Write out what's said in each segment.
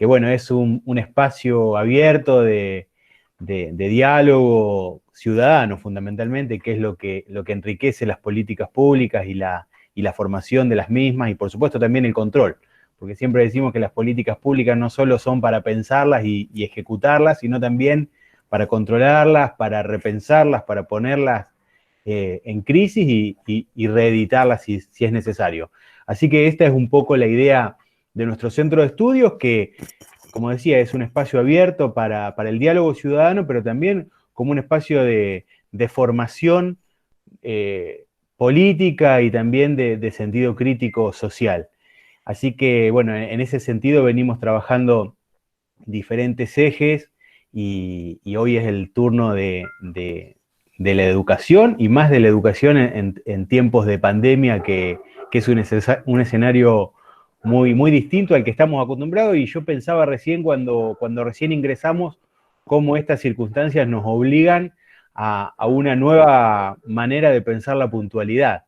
bueno, es un espacio abierto de diálogo ciudadano, fundamentalmente, que es lo que enriquece las políticas públicas y la formación de las mismas, y por supuesto también el control, porque siempre decimos que las políticas públicas no solo son para pensarlas y ejecutarlas, sino también para controlarlas, para repensarlas, para ponerlas en crisis y reeditarlas si es necesario. Así que esta es un poco la idea de nuestro centro de estudios, que, como decía, es un espacio abierto para el diálogo ciudadano, pero también como un espacio de formación política y también de sentido crítico social. Así que, bueno, en ese sentido venimos trabajando diferentes ejes y hoy es el turno de la educación, y más de la educación en tiempos de pandemia, que es un escenario muy distinto al que estamos acostumbrados. Y yo pensaba recién, cuando recién ingresamos, cómo estas circunstancias nos obligan a una nueva manera de pensar la puntualidad.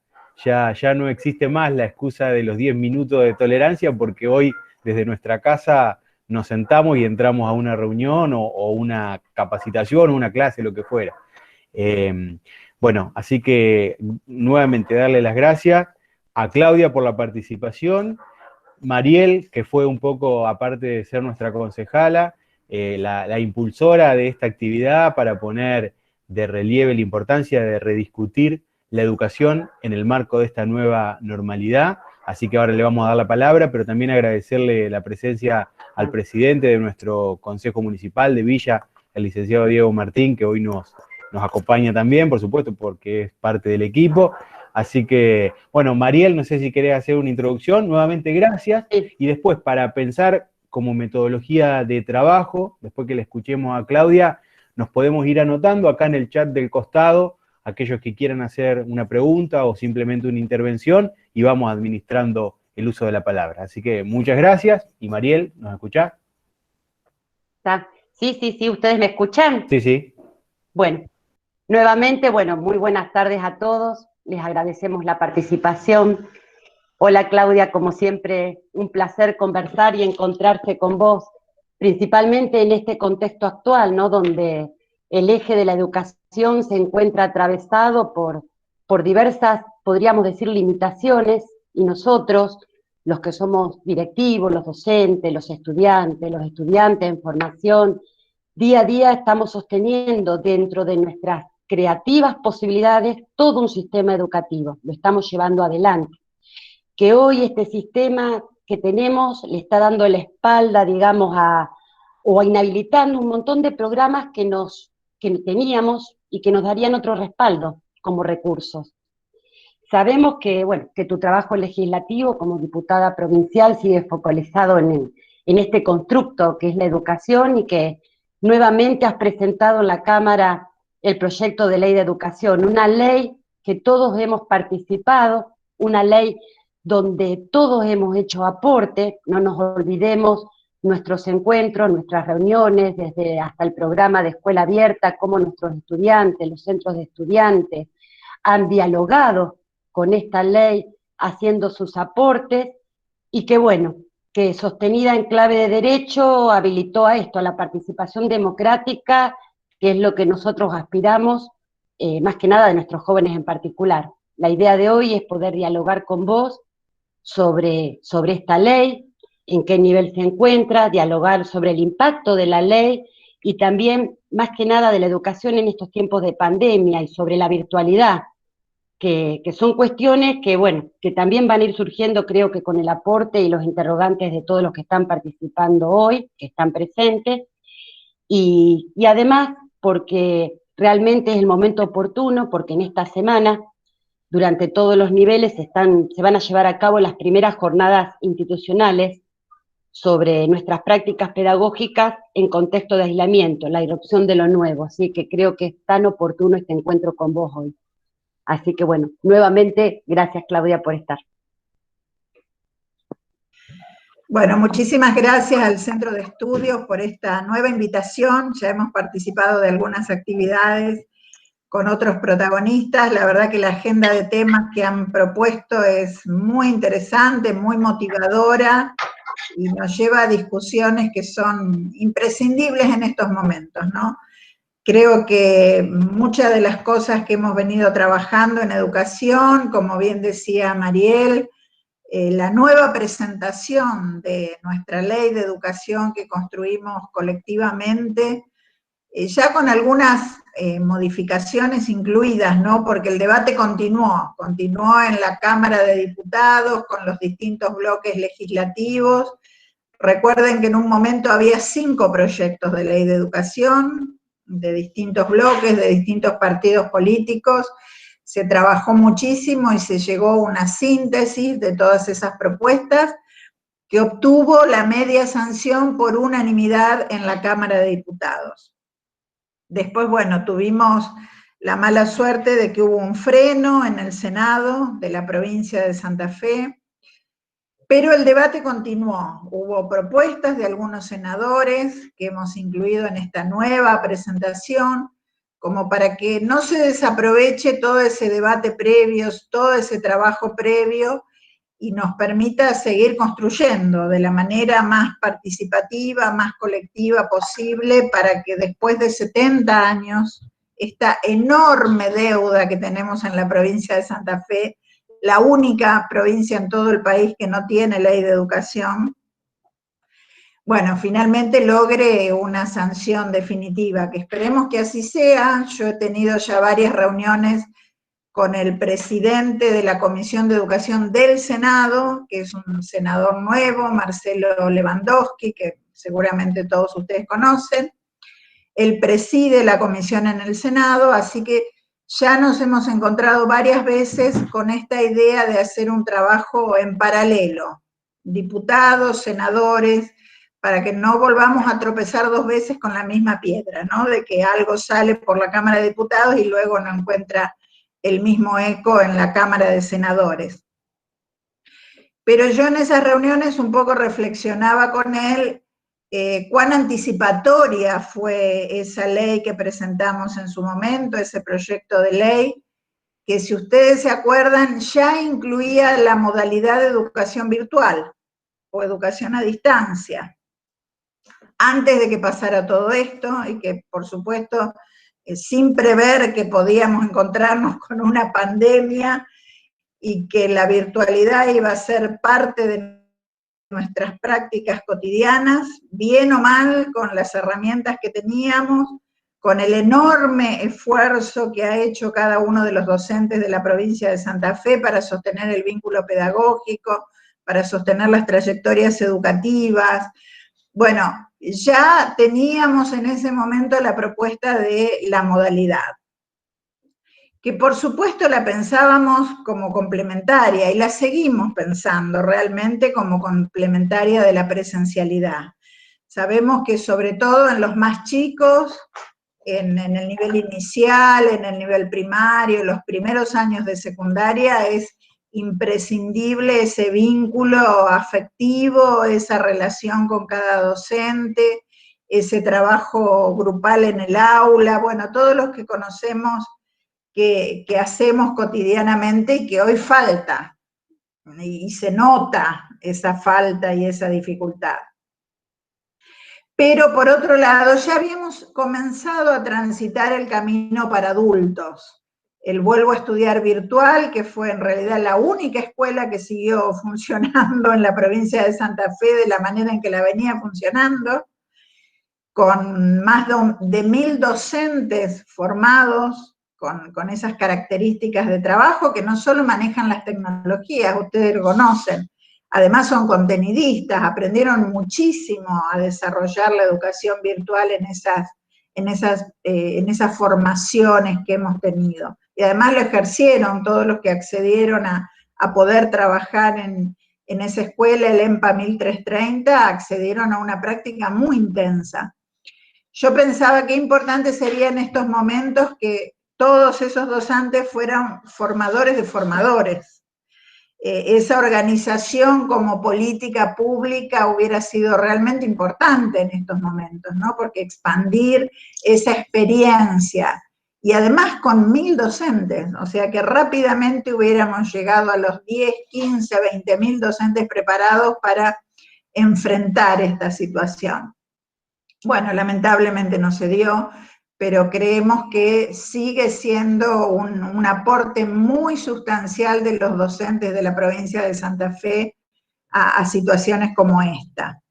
Ya no existe más la excusa de los 10 minutos de tolerancia, porque hoy desde nuestra casa nos sentamos y entramos a una reunión o una capacitación o una clase, lo que fuera. Bueno, así que nuevamente darle las gracias a Claudia por la participación, Mariel, que fue un poco, aparte de ser nuestra concejala, la impulsora de esta actividad para poner de relieve la importancia de rediscutir la educación en el marco de esta nueva normalidad. Así que ahora le vamos a dar la palabra, pero también agradecerle la presencia al presidente de nuestro Consejo Municipal de Villa, el licenciado Diego Martín, que hoy nos acompaña también, por supuesto, porque es parte del equipo. Así que, bueno, Mariel, no sé si querés hacer una introducción. Nuevamente, gracias. Y después, para pensar como metodología de trabajo, después que le escuchemos a Claudia, nos podemos ir anotando acá en el chat del costado aquellos que quieran hacer una pregunta o simplemente una intervención, y vamos administrando el uso de la palabra. Así que muchas gracias. Y Mariel, ¿nos escuchás? Sí, ¿ustedes me escuchan? Sí. Bueno, nuevamente, muy buenas tardes a todos. Les agradecemos la participación. Hola Claudia, como siempre, un placer conversar y encontrarse con vos, principalmente en este contexto actual, ¿no? Donde el eje de la educación se encuentra atravesado por diversas, podríamos decir, limitaciones, y nosotros, los que somos directivos, los docentes, los estudiantes en formación, día a día estamos sosteniendo dentro de nuestras creativas posibilidades todo un sistema educativo, lo estamos llevando adelante. Que hoy este sistema que tenemos le está dando la espalda, digamos, o inhabilitando un montón de programas que teníamos y que nos darían otro respaldo como recursos. Sabemos que, que tu trabajo legislativo como diputada provincial sigue focalizado en este constructo que es la educación, y que nuevamente has presentado en la Cámara el proyecto de ley de educación, una ley que todos hemos participado, una ley donde todos hemos hecho aporte. No nos olvidemos nuestros encuentros, nuestras reuniones, desde hasta el programa de Escuela Abierta, cómo nuestros estudiantes, los centros de estudiantes, han dialogado con esta ley, haciendo sus aportes, y que sostenida en clave de derecho habilitó a esto, a la participación democrática, que es lo que nosotros aspiramos, más que nada de nuestros jóvenes en particular. La idea de hoy es poder dialogar con vos sobre esta ley, en qué nivel se encuentra, dialogar sobre el impacto de la ley, y también, más que nada, de la educación en estos tiempos de pandemia y sobre la virtualidad, que son cuestiones que también van a ir surgiendo, creo que con el aporte y los interrogantes de todos los que están participando hoy, que están presentes, y además porque realmente es el momento oportuno, porque en esta semana, durante todos los niveles, se van a llevar a cabo las primeras jornadas institucionales sobre nuestras prácticas pedagógicas en contexto de aislamiento, la irrupción de lo nuevo. Así que creo que es tan oportuno este encuentro con vos hoy. Así que nuevamente, gracias Claudia por estar. Bueno, muchísimas gracias al Centro de Estudios por esta nueva invitación. Ya hemos participado de algunas actividades con otros protagonistas. La verdad que la agenda de temas que han propuesto es muy interesante, muy motivadora, y nos lleva a discusiones que son imprescindibles en estos momentos, ¿no? Creo que muchas de las cosas que hemos venido trabajando en educación, como bien decía Mariel, la nueva presentación de nuestra ley de educación que construimos colectivamente, ya con algunas modificaciones incluidas, ¿no? Porque el debate continuó en la Cámara de Diputados, con los distintos bloques legislativos. Recuerden que en un momento había 5 proyectos de ley de educación, de distintos bloques, de distintos partidos políticos. Se trabajó muchísimo y se llegó a una síntesis de todas esas propuestas que obtuvo la media sanción por unanimidad en la Cámara de Diputados. Después, bueno, tuvimos la mala suerte de que hubo un freno en el Senado de la provincia de Santa Fe, pero el debate continuó. Hubo propuestas de algunos senadores que hemos incluido en esta nueva presentación, como para que no se desaproveche todo ese debate previo, todo ese trabajo previo, y nos permita seguir construyendo de la manera más participativa, más colectiva posible, para que después de 70 años, esta enorme deuda que tenemos en la provincia de Santa Fe, la única provincia en todo el país que no tiene ley de educación, bueno, finalmente logre una sanción definitiva, que esperemos que así sea. Yo he tenido ya varias reuniones con el presidente de la Comisión de Educación del Senado, que es un senador nuevo, Marcelo Lewandowski, que seguramente todos ustedes conocen. Él preside la comisión en el Senado, así que ya nos hemos encontrado varias veces con esta idea de hacer un trabajo en paralelo, diputados, senadores, para que no volvamos a tropezar 2 veces con la misma piedra, ¿no? De que algo sale por la Cámara de Diputados y luego no encuentra el mismo eco en la Cámara de Senadores. Pero yo en esas reuniones un poco reflexionaba con él cuán anticipatoria fue esa ley que presentamos en su momento, ese proyecto de ley, que si ustedes se acuerdan ya incluía la modalidad de educación virtual o educación a distancia, antes de que pasara todo esto, y que por supuesto sin prever que podíamos encontrarnos con una pandemia y que la virtualidad iba a ser parte de nuestras prácticas cotidianas, bien o mal, con las herramientas que teníamos, con el enorme esfuerzo que ha hecho cada uno de los docentes de la provincia de Santa Fe para sostener el vínculo pedagógico, para sostener las trayectorias educativas. Bueno, ya teníamos en ese momento la propuesta de la modalidad, que por supuesto la pensábamos como complementaria, y la seguimos pensando realmente como complementaria de la presencialidad. Sabemos que sobre todo en los más chicos, en el nivel inicial, en el nivel primario, los primeros años de secundaria, es imprescindible ese vínculo afectivo, esa relación con cada docente, ese trabajo grupal en el aula, bueno, todos los que conocemos que hacemos cotidianamente y que hoy falta, y se nota esa falta y esa dificultad. Pero por otro lado, ya habíamos comenzado a transitar el camino para adultos. El Vuelvo a Estudiar virtual, que fue en realidad la única escuela que siguió funcionando en la provincia de Santa Fe de la manera en que la venía funcionando, con más de 1000 docentes formados, con esas características de trabajo, que no solo manejan las tecnologías, ustedes lo conocen, además son contenidistas, aprendieron muchísimo a desarrollar la educación virtual en esas formaciones que hemos tenido. Y además lo ejercieron todos los que accedieron a poder trabajar en esa escuela, el EMPA 1330, accedieron a una práctica muy intensa. Yo pensaba qué importante sería en estos momentos que todos esos docentes fueran formadores de formadores. Esa organización como política pública hubiera sido realmente importante en estos momentos, ¿no? Porque expandir esa experiencia, y además con 1000 docentes, o sea que rápidamente hubiéramos llegado a los 10, 15, 20.000 docentes preparados para enfrentar esta situación. Bueno, lamentablemente no se dio, pero creemos que sigue siendo un aporte muy sustancial de los docentes de la provincia de Santa Fe a situaciones como esta.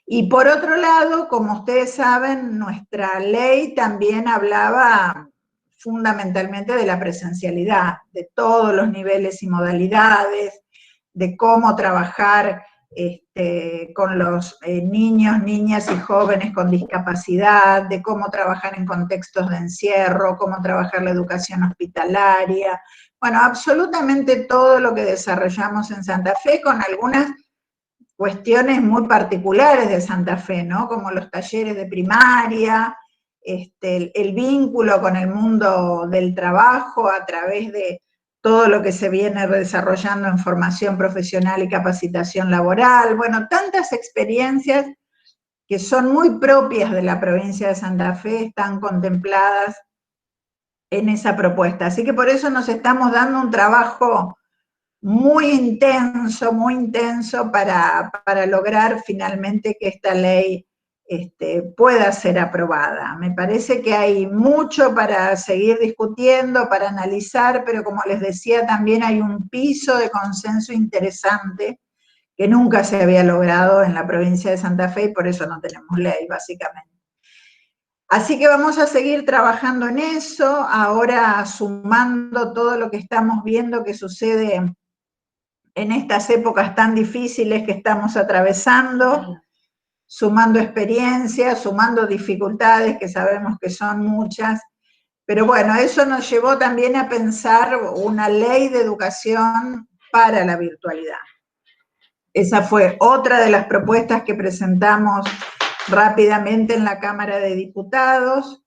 Y por otro lado, como ustedes saben, nuestra ley también hablaba fundamentalmente de la presencialidad, de todos los niveles y modalidades, de cómo trabajar con los niños, niñas y jóvenes con discapacidad, de cómo trabajar en contextos de encierro, cómo trabajar la educación hospitalaria, bueno, absolutamente todo lo que desarrollamos en Santa Fe, con algunas cuestiones muy particulares de Santa Fe, ¿no? Como los talleres de primaria, el vínculo con el mundo del trabajo a través de todo lo que se viene desarrollando en formación profesional y capacitación laboral, bueno, tantas experiencias que son muy propias de la provincia de Santa Fe están contempladas en esa propuesta. Así que por eso nos estamos dando un trabajo muy intenso para lograr finalmente que esta ley pueda ser aprobada. Me parece que hay mucho para seguir discutiendo, para analizar, pero como les decía, también hay un piso de consenso interesante que nunca se había logrado en la provincia de Santa Fe y por eso no tenemos ley, básicamente. Así que vamos a seguir trabajando en eso, ahora sumando todo lo que estamos viendo que sucede en estas épocas tan difíciles que estamos atravesando, sumando experiencias, sumando dificultades que sabemos que son muchas, pero bueno, eso nos llevó también a pensar una ley de educación para la virtualidad. Esa fue otra de las propuestas que presentamos rápidamente en la Cámara de Diputados.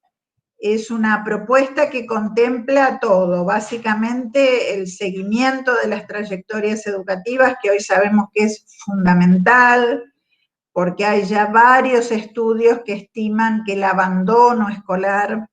Es una propuesta que contempla todo, básicamente el seguimiento de las trayectorias educativas, que hoy sabemos que es fundamental, porque hay ya varios estudios que estiman que el abandono escolar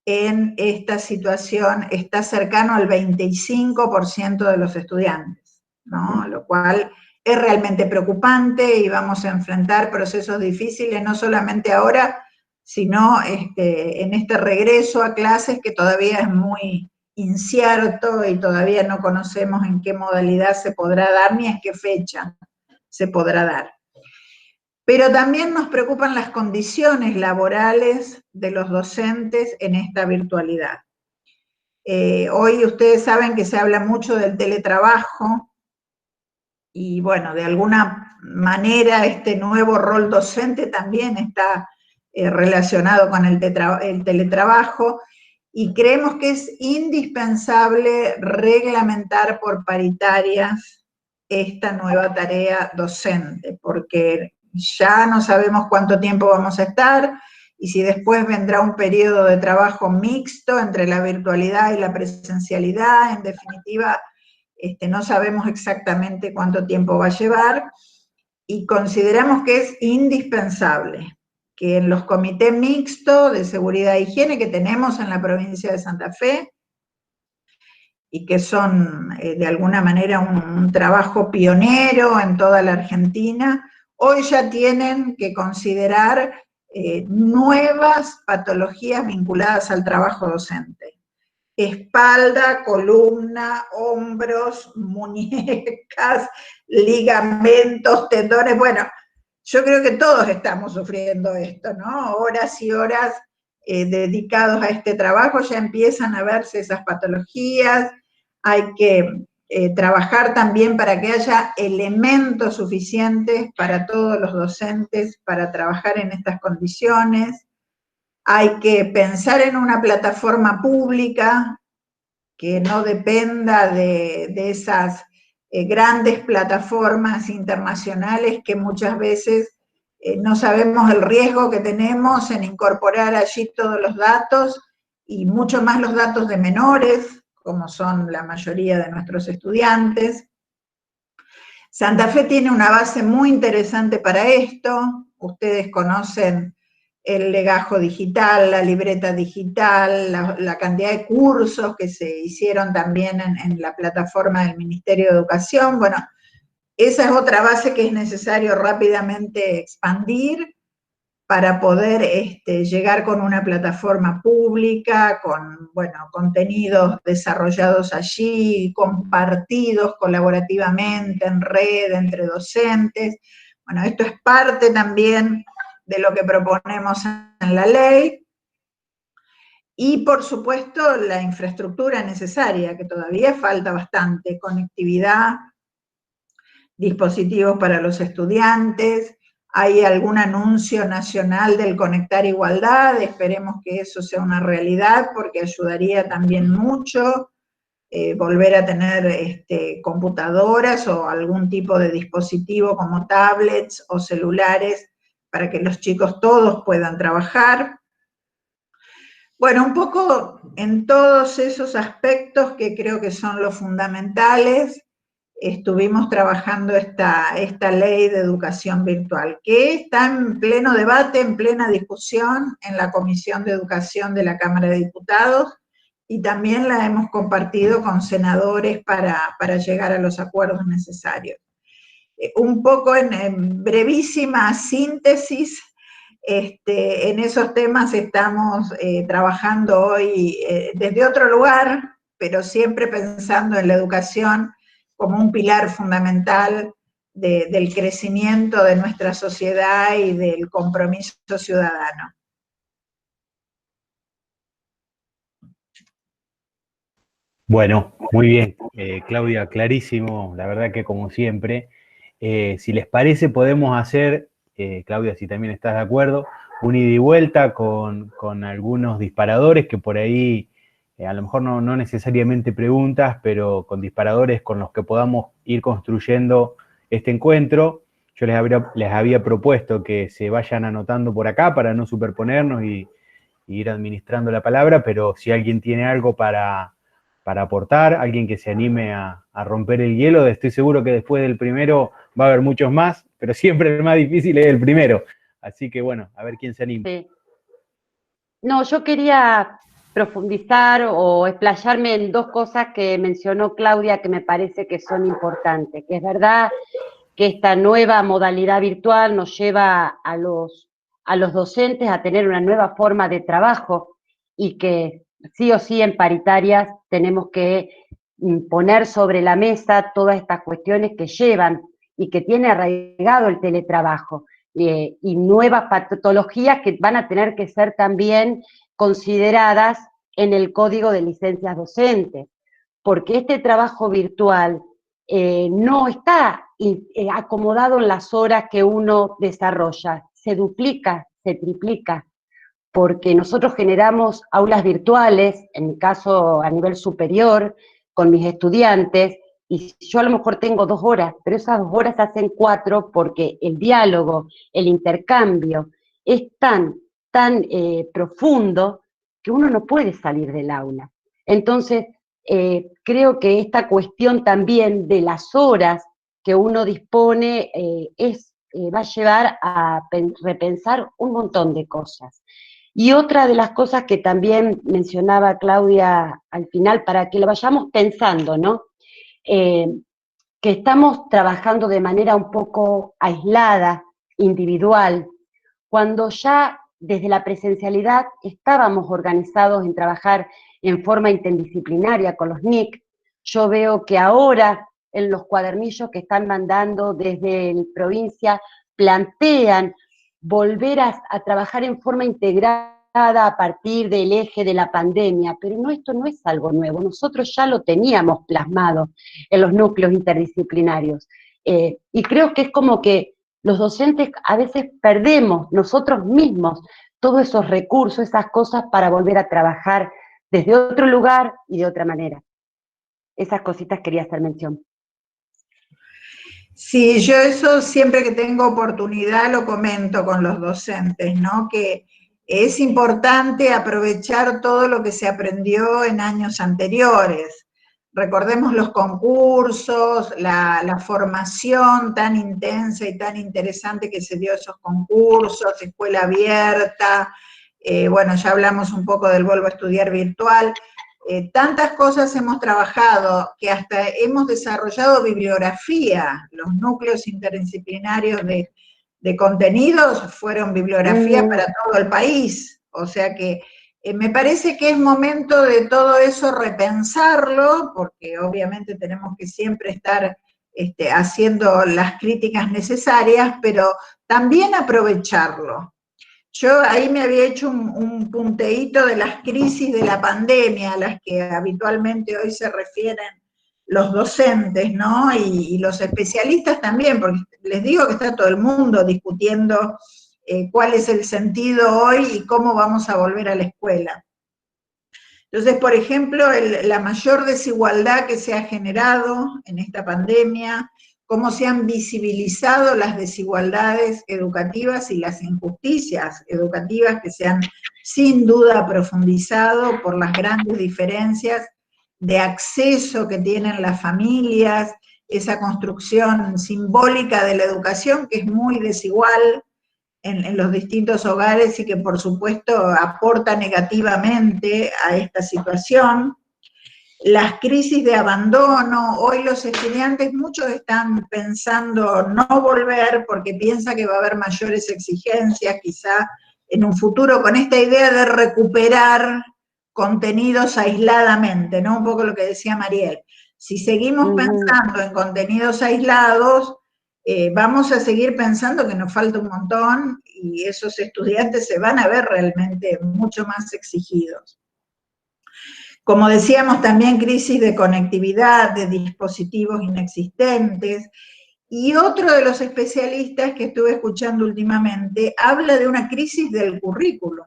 en esta situación está cercano al 25% de los estudiantes, ¿no? Lo cual es realmente preocupante y vamos a enfrentar procesos difíciles, no solamente ahora, sino en este regreso a clases que todavía es muy incierto y todavía no conocemos en qué modalidad se podrá dar ni en qué fecha se podrá dar. Pero también nos preocupan las condiciones laborales de los docentes en esta virtualidad. Hoy ustedes saben que se habla mucho del teletrabajo y bueno, de alguna manera este nuevo rol docente también está relacionado con el teletrabajo y creemos que es indispensable reglamentar por paritarias esta nueva tarea docente, porque ya no sabemos cuánto tiempo vamos a estar y si después vendrá un periodo de trabajo mixto entre la virtualidad y la presencialidad, en definitiva, no sabemos exactamente cuánto tiempo va a llevar y consideramos que es indispensable que en los comités mixtos de seguridad e higiene que tenemos en la provincia de Santa Fe, y que son de alguna manera un trabajo pionero en toda la Argentina, hoy ya tienen que considerar nuevas patologías vinculadas al trabajo docente. Espalda, columna, hombros, muñecas, ligamentos, tendones, bueno, yo creo que todos estamos sufriendo esto, ¿no? Horas y horas dedicados a este trabajo, ya empiezan a verse esas patologías, hay que trabajar también para que haya elementos suficientes para todos los docentes para trabajar en estas condiciones, hay que pensar en una plataforma pública que no dependa de esas grandes plataformas internacionales que muchas veces no sabemos el riesgo que tenemos en incorporar allí todos los datos y mucho más los datos de menores, como son la mayoría de nuestros estudiantes. Santa Fe tiene una base muy interesante para esto, ustedes conocen el legajo digital, la libreta digital, la cantidad de cursos que se hicieron también en la plataforma del Ministerio de Educación. Bueno, Esa es otra base que es necesario rápidamente expandir para poder llegar con una plataforma pública, con contenidos desarrollados allí, compartidos colaborativamente en red entre docentes. Bueno, esto es parte también de lo que proponemos en la ley. Y, por supuesto, la infraestructura necesaria, que todavía falta bastante, conectividad, dispositivos para los estudiantes. Hay algún anuncio nacional del Conectar Igualdad, esperemos que eso sea una realidad, porque ayudaría también mucho volver a tener computadoras o algún tipo de dispositivo como tablets o celulares para que los chicos todos puedan trabajar. Bueno, un poco en todos esos aspectos que creo que son los fundamentales, estuvimos trabajando esta ley de educación virtual, que está en pleno debate, en plena discusión en la Comisión de Educación de la Cámara de Diputados, y también la hemos compartido con senadores para llegar a los acuerdos necesarios. Un poco en brevísima síntesis, en esos temas estamos trabajando hoy desde otro lugar, pero siempre pensando en la educación como un pilar fundamental del crecimiento de nuestra sociedad y del compromiso ciudadano. Bueno, muy bien, Claudia, clarísimo, la verdad que como siempre. Si les parece, podemos hacer, Claudia, si también estás de acuerdo, un ida y vuelta con algunos disparadores que por ahí, a lo mejor no necesariamente preguntas, pero con disparadores con los que podamos ir construyendo este encuentro. Yo les había propuesto que se vayan anotando por acá para no superponernos y ir administrando la palabra, pero si alguien tiene algo para aportar, alguien que se anime a romper el hielo, estoy seguro que después del primero va a haber muchos más, pero siempre el más difícil es el primero. Así que bueno, a ver quién se anima. Sí. No, yo quería profundizar o explayarme en dos cosas que mencionó Claudia que me parece que son importantes, que es verdad que esta nueva modalidad virtual nos lleva a los docentes a tener una nueva forma de trabajo y que sí o sí en paritarias tenemos que poner sobre la mesa todas estas cuestiones que llevan y que tiene arraigado el teletrabajo y nuevas patologías que van a tener que ser también consideradas en el código de licencias docentes, porque este trabajo virtual no está acomodado en las horas que uno desarrolla, se duplica, se triplica, porque nosotros generamos aulas virtuales, en mi caso a nivel superior, con mis estudiantes, y yo a lo mejor tengo 2 horas, pero esas 2 horas hacen 4 porque el diálogo, el intercambio es tan profundo que uno no puede salir del aula. Entonces, creo que esta cuestión también de las horas que uno dispone va a llevar a repensar un montón de cosas. Y otra de las cosas que también mencionaba Claudia al final, para que lo vayamos pensando, ¿no? Que estamos trabajando de manera un poco aislada, individual, cuando ya desde la presencialidad estábamos organizados en trabajar en forma interdisciplinaria con los NIC. Yo veo que ahora en los cuadernillos que están mandando desde la provincia plantean volver a trabajar en forma integrada a partir del eje de la pandemia, pero no, esto no es algo nuevo, nosotros ya lo teníamos plasmado en los núcleos interdisciplinarios, y creo que es como que los docentes a veces perdemos nosotros mismos todos esos recursos, esas cosas para volver a trabajar desde otro lugar y de otra manera. Esas cositas quería hacer mención. Sí, yo eso siempre que tengo oportunidad lo comento con los docentes, ¿no? Que es importante aprovechar todo lo que se aprendió en años anteriores. Recordemos los concursos, la formación tan intensa y tan interesante que se dio esos concursos, escuela abierta, bueno, ya hablamos un poco del Vuelvo a Estudiar virtual. tantas cosas hemos trabajado, que hasta hemos desarrollado bibliografía, los núcleos interdisciplinarios de contenidos fueron bibliografía para todo el país, o sea que me parece que es momento de todo eso repensarlo, porque obviamente tenemos que siempre estar haciendo las críticas necesarias, pero también aprovecharlo. Yo ahí me había hecho un punteíto de las crisis de la pandemia, a las que habitualmente hoy se refieren los docentes, ¿no? Y los especialistas también, porque les digo que está todo el mundo discutiendo cuál es el sentido hoy y cómo vamos a volver a la escuela. Entonces, por ejemplo, la mayor desigualdad que se ha generado en esta pandemia, cómo se han visibilizado las desigualdades educativas y las injusticias educativas que se han sin duda profundizado por las grandes diferencias de acceso que tienen las familias, esa construcción simbólica de la educación que es muy desigual en los distintos hogares y que por supuesto aporta negativamente a esta situación. Las crisis de abandono, hoy los estudiantes, muchos están pensando no volver porque piensan que va a haber mayores exigencias, quizá en un futuro, con esta idea de recuperar contenidos aisladamente, ¿no? Un poco lo que decía Mariel. Si seguimos pensando en contenidos aislados, vamos a seguir pensando que nos falta un montón y esos estudiantes se van a ver realmente mucho más exigidos. Como decíamos, también crisis de conectividad, de dispositivos inexistentes, y otro de los especialistas que estuve escuchando últimamente habla de una crisis del currículum,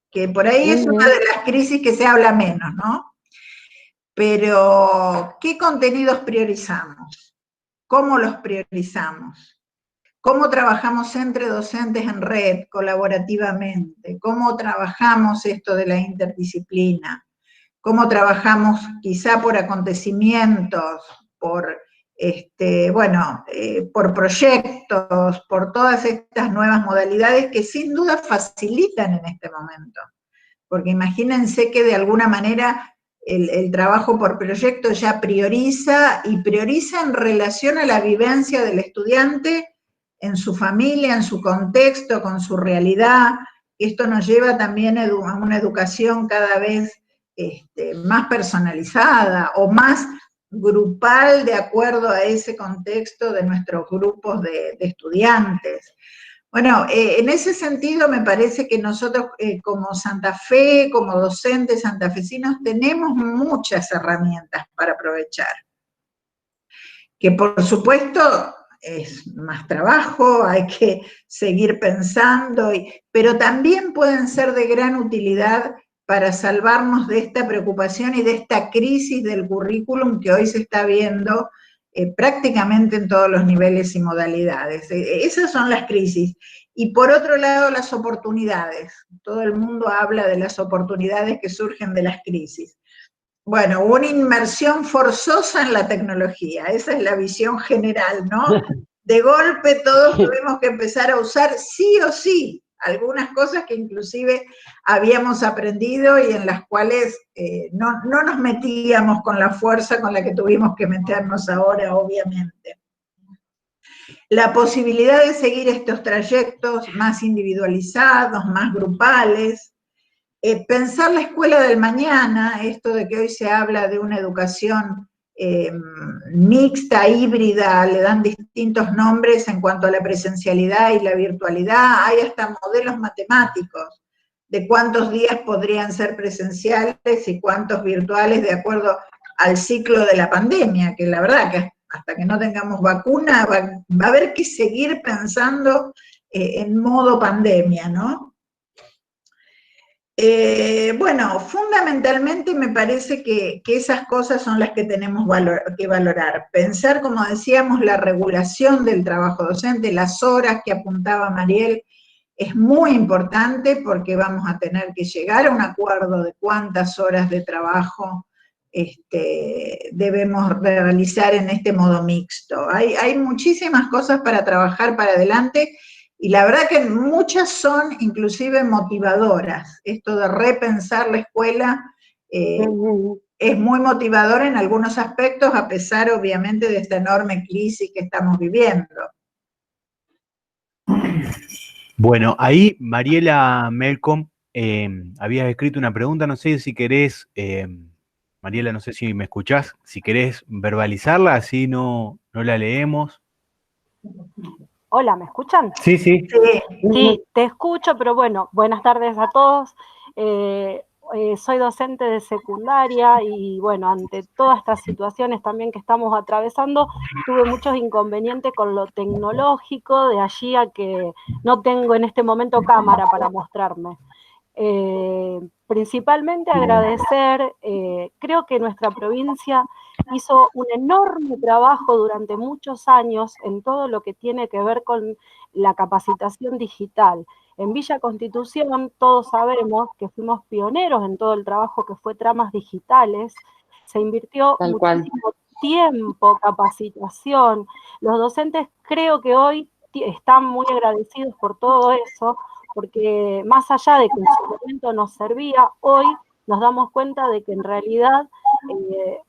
que por ahí es una de las crisis que se habla menos, ¿no? Pero, ¿qué contenidos priorizamos? ¿Cómo los priorizamos? ¿Cómo trabajamos entre docentes en red, colaborativamente? ¿Cómo trabajamos esto de la interdisciplina? ¿Cómo trabajamos quizá por acontecimientos, por, por proyectos, por todas estas nuevas modalidades que sin duda facilitan en este momento? Porque imagínense que de alguna manera el trabajo por proyecto ya prioriza, y prioriza en relación a la vivencia del estudiante en su familia, en su contexto, con su realidad. Esto nos lleva también a una educación cada vez más personalizada o más grupal de acuerdo a ese contexto de nuestros grupos de estudiantes. Bueno, en ese sentido me parece que nosotros como Santa Fe, como docentes santafesinos, tenemos muchas herramientas para aprovechar. Que por supuesto es más trabajo, hay que seguir pensando, pero también pueden ser de gran utilidad para salvarnos de esta preocupación y de esta crisis del currículum que hoy se está viendo prácticamente en todos los niveles y modalidades. Esas son las crisis. Y por otro lado, las oportunidades. Todo el mundo habla de las oportunidades que surgen de las crisis. Bueno, una inmersión forzosa en la tecnología, esa es la visión general, ¿no? De golpe todos tuvimos que empezar a usar sí o sí algunas cosas que inclusive habíamos aprendido y en las cuales no nos metíamos con la fuerza con la que tuvimos que meternos ahora, obviamente. La posibilidad de seguir estos trayectos más individualizados, más grupales, pensar la escuela del mañana, esto de que hoy se habla de una educación mixta, híbrida, le dan distintos nombres en cuanto a la presencialidad y la virtualidad, hay hasta modelos matemáticos de cuántos días podrían ser presenciales y cuántos virtuales de acuerdo al ciclo de la pandemia, que la verdad que hasta que no tengamos vacuna va a haber que seguir pensando en modo pandemia, ¿no? Bueno, fundamentalmente me parece que esas cosas son las que tenemos que valorar. Pensar, como decíamos, la regulación del trabajo docente, las horas que apuntaba Mariel, es muy importante porque vamos a tener que llegar a un acuerdo de cuántas horas de trabajo debemos realizar en este modo mixto. Hay muchísimas cosas para trabajar para adelante. Y la verdad que muchas son inclusive motivadoras, esto de repensar la escuela es muy motivador en algunos aspectos, a pesar obviamente de esta enorme crisis que estamos viviendo. Bueno, ahí Mariela Melcom había escrito una pregunta, no sé si querés, Mariela, no sé si me escuchás, si querés verbalizarla, así no la leemos. Hola, ¿me escuchan? Sí, sí. Sí, te escucho, pero bueno, buenas tardes a todos. Soy docente de secundaria y bueno, ante todas estas situaciones también que estamos atravesando, tuve muchos inconvenientes con lo tecnológico, de allí a que no tengo en este momento cámara para mostrarme. Principalmente agradecer, creo que nuestra provincia hizo un enorme trabajo durante muchos años en todo lo que tiene que ver con la capacitación digital. En Villa Constitución todos sabemos que fuimos pioneros en todo el trabajo que fue tramas digitales, se invirtió muchísimo tiempo, capacitación. Los docentes creo que hoy están muy agradecidos por todo eso, porque más allá de que en su momento nos servía, hoy nos damos cuenta de que en realidad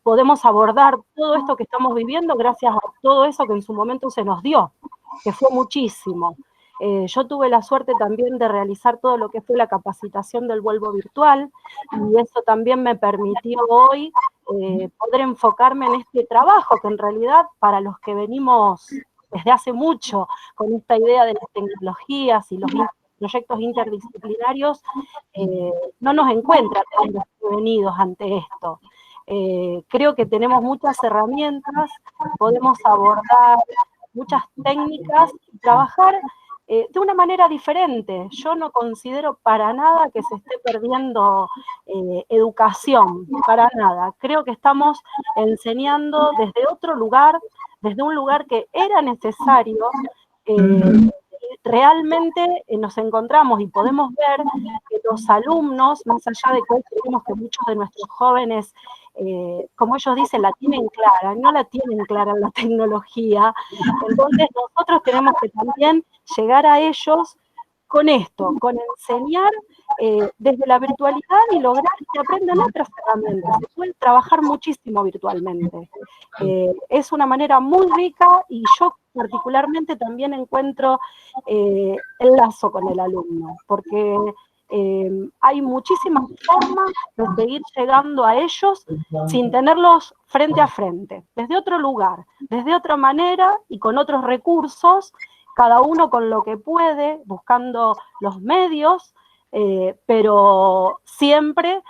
podemos abordar todo esto que estamos viviendo gracias a todo eso que en su momento se nos dio, que fue muchísimo. Yo tuve la suerte también de realizar todo lo que fue la capacitación del vuelvo virtual, y eso también me permitió hoy poder enfocarme en este trabajo, que en realidad para los que venimos desde hace mucho con esta idea de las tecnologías y los proyectos interdisciplinarios, no nos encuentra tan desprevenidos ante esto. Creo que tenemos muchas herramientas, podemos abordar muchas técnicas y trabajar de una manera diferente. Yo no considero para nada que se esté perdiendo educación, para nada. Creo que estamos enseñando desde otro lugar, desde un lugar que era necesario. Realmente nos encontramos y podemos ver que los alumnos, más allá de que hoy creemos que muchos de nuestros jóvenes, como ellos dicen, la tienen clara, no la tienen clara en la tecnología, entonces nosotros tenemos que también llegar a ellos con esto, con enseñar desde la virtualidad y lograr que aprendan otras herramientas. Se puede trabajar muchísimo virtualmente. Es una manera muy rica y yo particularmente también encuentro el lazo con el alumno, porque hay muchísimas formas de seguir llegando a ellos sin tenerlos frente a frente, desde otro lugar, desde otra manera y con otros recursos, cada uno con lo que puede, buscando los medios, pero siempre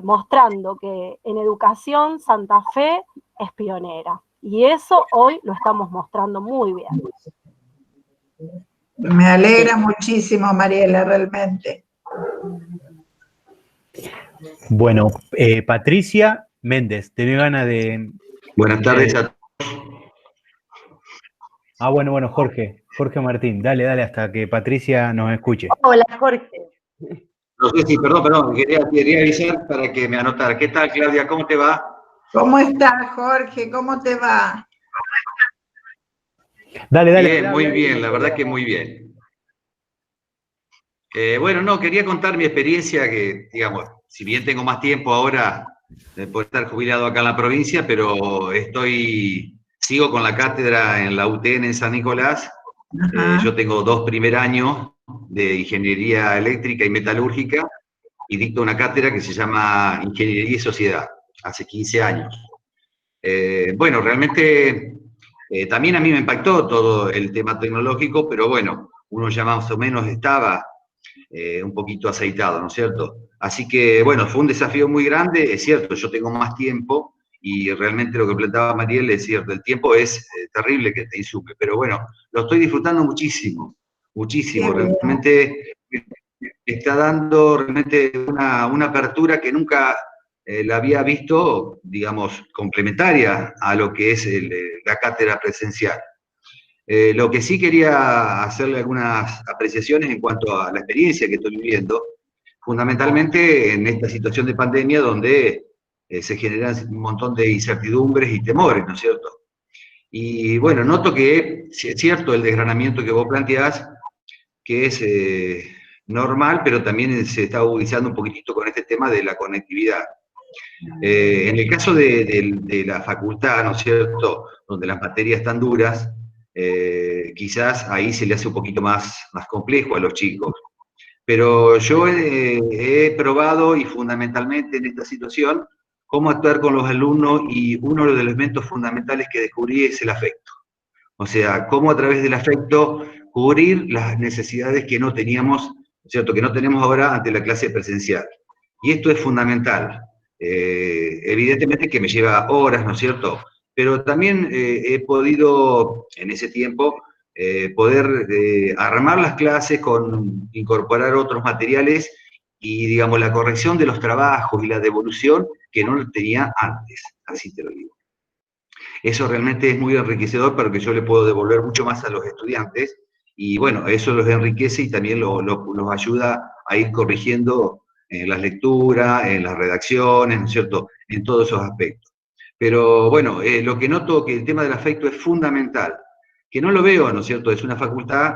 mostrando que en educación Santa Fe es pionera. Y eso hoy lo estamos mostrando muy bien. Me alegra muchísimo, Mariela, realmente. Bueno, Patricia Méndez, ¿tenés ganas de...? Buenas tardes a todos. Bueno, Jorge Martín, dale, hasta que Patricia nos escuche. Hola, Jorge. No sé si, perdón, quería avisar para que me anotara. ¿Qué tal, Claudia? ¿Cómo te va? ¿Cómo estás, Jorge? ¿Cómo te va? Dale. Bien, Claudia, muy bien, la verdad que muy bien. Quería contar mi experiencia que, digamos, si bien tengo más tiempo ahora por estar jubilado acá en la provincia, pero sigo con la cátedra en la UTN en San Nicolás. Yo tengo 2 primer años de Ingeniería Eléctrica y Metalúrgica y dicto una cátedra que se llama Ingeniería y Sociedad, hace 15 años. Realmente también a mí me impactó todo el tema tecnológico, pero bueno, uno ya más o menos estaba un poquito aceitado, ¿no es cierto? Así que, bueno, fue un desafío muy grande, es cierto, yo tengo más tiempo y realmente lo que planteaba Mariel es cierto, el tiempo es terrible que te insupe, pero bueno, lo estoy disfrutando muchísimo, realmente está dando realmente una apertura que nunca la había visto, digamos, complementaria a lo que es la cátedra presencial. Lo que sí quería hacerle algunas apreciaciones en cuanto a la experiencia que estoy viviendo, fundamentalmente en esta situación de pandemia donde se generan un montón de incertidumbres y temores, ¿no es cierto? Y bueno, noto que es cierto el desgranamiento que vos planteás, que es normal, pero también se está agudizando un poquitito con este tema de la conectividad. En el caso de la facultad, ¿no es cierto?, donde las materias están duras, quizás ahí se le hace un poquito más complejo a los chicos. Pero yo he probado, y fundamentalmente en esta situación, cómo actuar con los alumnos, y uno de los elementos fundamentales que descubrí es el afecto. O sea, cómo a través del afecto cubrir las necesidades que no teníamos, ¿no es cierto?, que no tenemos ahora ante la clase presencial. Y esto es fundamental. Evidentemente que me lleva horas, ¿no es cierto? Pero también he podido, en ese tiempo, poder armar las clases con incorporar otros materiales y, digamos, la corrección de los trabajos y la devolución que no lo tenía antes, así te lo digo. Eso realmente es muy enriquecedor porque yo le puedo devolver mucho más a los estudiantes y, bueno, eso los enriquece y también los ayuda a ir corrigiendo en las lecturas, en las redacciones, ¿no es cierto?, en todos esos aspectos. Pero, bueno, lo que noto que el tema del afecto es fundamental, que no lo veo, ¿no es cierto?, es una facultad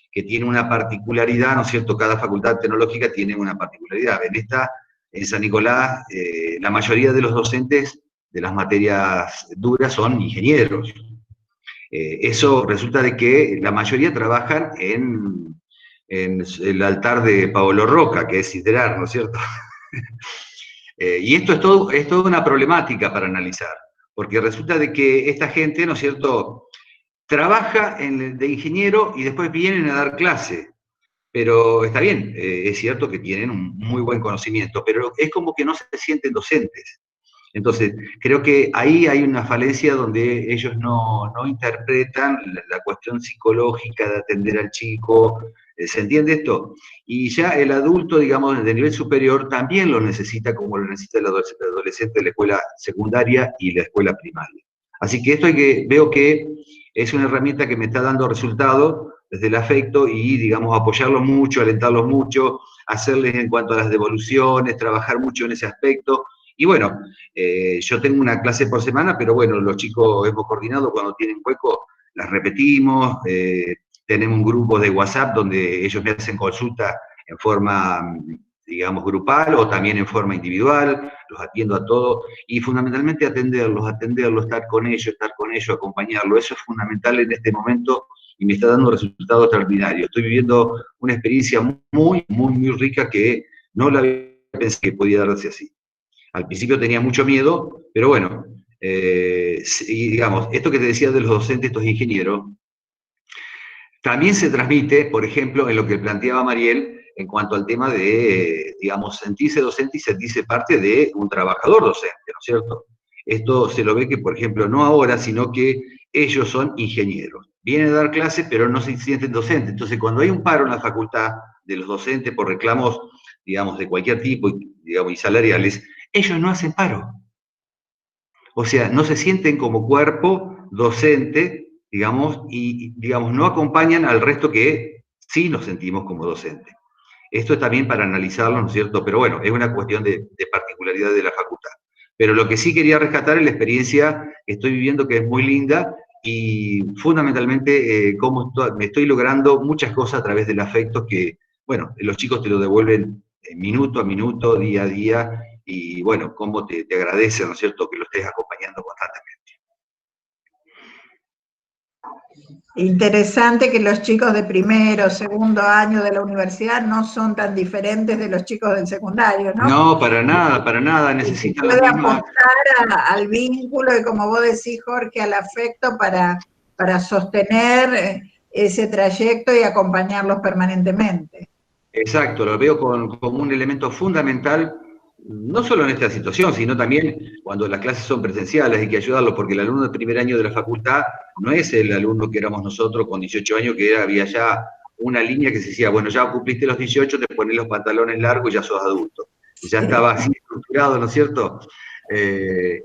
que tiene una particularidad, ¿no es cierto?, cada facultad tecnológica tiene una particularidad. En San Nicolás, la mayoría de los docentes de las materias duras son ingenieros. Eso resulta de que la mayoría trabajan en el altar de Paolo Roca, que es siderar, ¿no es cierto? Y esto es toda una problemática para analizar, porque resulta de que esta gente, ¿no es cierto?, trabaja de ingeniero y después vienen a dar clase. Pero está bien, es cierto que tienen un muy buen conocimiento, pero es como que no se sienten docentes. Entonces, creo que ahí hay una falencia donde ellos no interpretan la cuestión psicológica de atender al chico. ¿Se entiende esto? Y ya el adulto, digamos, de nivel superior, también lo necesita como lo necesita el adolescente de la escuela secundaria y la escuela primaria. Así que esto veo que es una herramienta que me está dando resultado desde el afecto y, digamos, apoyarlos mucho, alentarlos mucho, hacerles en cuanto a las devoluciones, trabajar mucho en ese aspecto. Y bueno, yo tengo una clase por semana, pero bueno, los chicos hemos coordinado, cuando tienen hueco, las repetimos, tenemos un grupo de WhatsApp donde ellos me hacen consulta en forma, digamos, grupal o también en forma individual, los atiendo a todos, y fundamentalmente atenderlos, estar con ellos, acompañarlos, eso es fundamental en este momento y me está dando resultados extraordinarios. Estoy viviendo una experiencia muy, muy, muy rica que no la pensé que podía darse así. Al principio tenía mucho miedo, pero bueno, y digamos, esto que te decía de los docentes, estos ingenieros, también se transmite, por ejemplo, en lo que planteaba Mariel, en cuanto al tema de, digamos, sentirse docente y sentirse parte de un trabajador docente, ¿no es cierto? Esto se lo ve que, por ejemplo, no ahora, sino que ellos son ingenieros. Vienen a dar clases, pero no se sienten docentes. Entonces, cuando hay un paro en la facultad de los docentes por reclamos, digamos, de cualquier tipo, digamos, y salariales, ellos no hacen paro. O sea, no se sienten como cuerpo docente, digamos, y, digamos, no acompañan al resto que sí nos sentimos como docentes. Esto es también para analizarlo, ¿no es cierto? Pero bueno, es una cuestión de particularidad de la facultad. Pero lo que sí quería rescatar es la experiencia que estoy viviendo, que es muy linda, y fundamentalmente cómo me estoy logrando muchas cosas a través del afecto que, bueno, los chicos te lo devuelven minuto a minuto, día a día, y bueno, cómo te agradecen, ¿no es cierto?, que lo estés acompañando constantemente. Interesante que los chicos de primero, segundo año de la universidad no son tan diferentes de los chicos del secundario, ¿no? No, para nada, necesitan la misma... misma... apostar al vínculo y, como vos decís, Jorge, al afecto para sostener ese trayecto y acompañarlos permanentemente. Exacto, lo veo como un elemento fundamental, no solo en esta situación, sino también cuando las clases son presenciales, hay que ayudarlos, porque el alumno del primer año de la facultad no es el alumno que éramos nosotros con 18 años, que había ya una línea que se decía, bueno, ya cumpliste los 18, te pones los pantalones largos y ya sos adulto. Ya estaba así estructurado, ¿no es cierto?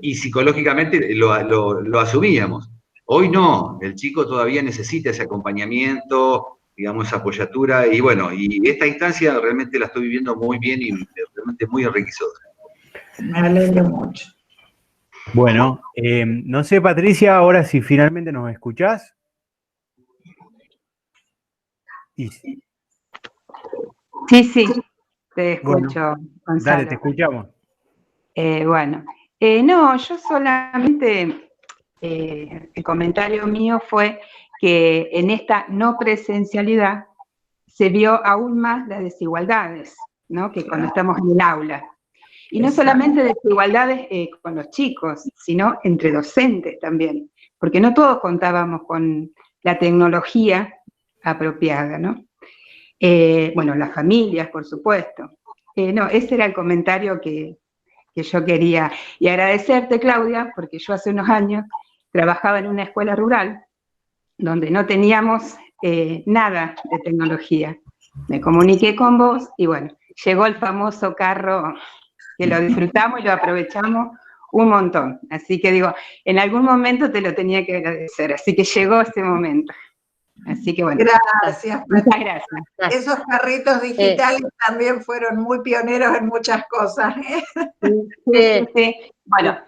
Y psicológicamente lo asumíamos. Hoy no, el chico todavía necesita ese acompañamiento, digamos, esa apoyatura, y bueno, y esta instancia realmente la estoy viviendo muy bien y realmente muy enriquecedora. Me alegro mucho. Bueno, no sé, Patricia, ahora si finalmente nos escuchás. Sí, te escucho, bueno, Gonzalo. Dale, te escuchamos. No, yo solamente, el comentario mío fue que en esta no presencialidad se vio aún más las desigualdades, ¿no? Que cuando estamos en el aula. Y no solamente desigualdades con los chicos, sino entre docentes también, porque no todos contábamos con la tecnología apropiada, ¿no? Bueno, las familias, por supuesto. No, ese era el comentario que yo quería. Y agradecerte, Claudia, porque yo hace unos años trabajaba en una escuela rural donde no teníamos nada de tecnología. Me comuniqué con vos y bueno, llegó el famoso carro que lo disfrutamos y lo aprovechamos un montón. Así que digo, en algún momento te lo tenía que agradecer, así que llegó ese momento. Así que bueno. Gracias. Muchas gracias. Esos carritos digitales también fueron muy pioneros en muchas cosas. Sí. Bueno,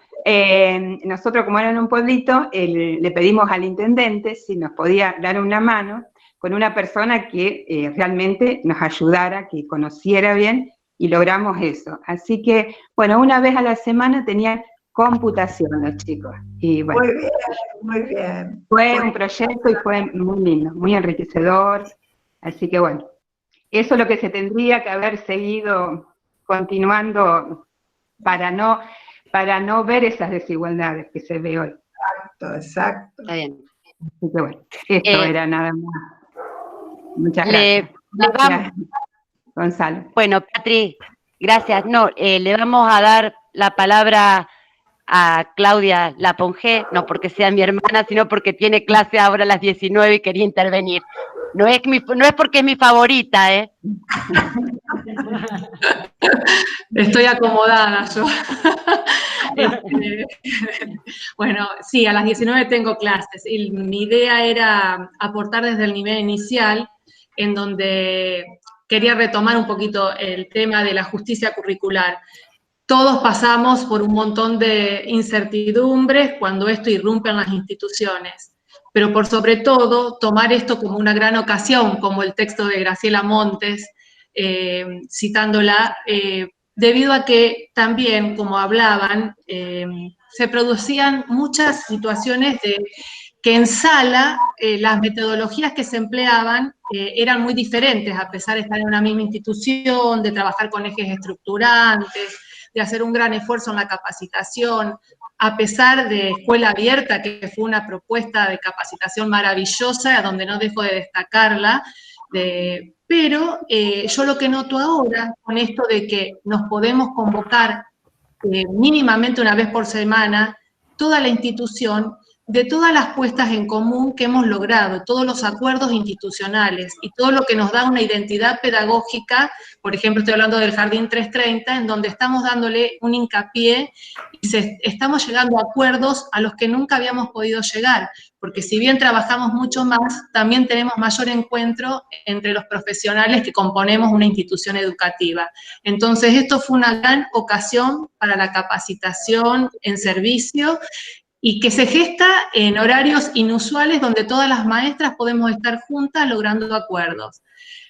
nosotros como era en un pueblito, le pedimos al intendente si nos podía dar una mano con una persona que realmente nos ayudara, que conociera bien, y logramos eso. Así que, bueno, una vez a la semana tenían computación los chicos. Y bueno, Muy bien, muy bien. Fue un proyecto y fue muy lindo, muy enriquecedor. Así que bueno, eso es lo que se tendría que haber seguido continuando para no ver esas desigualdades que se ve hoy. Exacto. Está bien. Así que bueno, esto era nada más. Muchas gracias. Gracias, Gonzalo. Bueno, Patri, gracias. No, le vamos a dar la palabra a Claudia Lapongé, no porque sea mi hermana, sino porque tiene clase ahora a las 19 y quería intervenir. No es porque es mi favorita, ¿eh? Estoy acomodada yo. Bueno, sí, a las 19 tengo clases y mi idea era aportar desde el nivel inicial, en donde quería retomar un poquito el tema de la justicia curricular. Todos pasamos por un montón de incertidumbres cuando esto irrumpe en las instituciones, pero por sobre todo tomar esto como una gran ocasión, como el texto de Graciela Montes, citándola, debido a que también, como hablaban, se producían muchas situaciones que en sala las metodologías que se empleaban eran muy diferentes, a pesar de estar en una misma institución, de trabajar con ejes estructurantes, de hacer un gran esfuerzo en la capacitación, a pesar de Escuela Abierta, que fue una propuesta de capacitación maravillosa, donde no dejo de destacarla, pero yo lo que noto ahora, con esto de que nos podemos convocar mínimamente una vez por semana, toda la institución, de todas las puestas en común que hemos logrado, todos los acuerdos institucionales y todo lo que nos da una identidad pedagógica, por ejemplo, estoy hablando del Jardín 330, en donde estamos dándole un hincapié y estamos llegando a acuerdos a los que nunca habíamos podido llegar, porque si bien trabajamos mucho más, también tenemos mayor encuentro entre los profesionales que componemos una institución educativa. Entonces, esto fue una gran ocasión para la capacitación en servicio y que se gesta en horarios inusuales donde todas las maestras podemos estar juntas logrando acuerdos.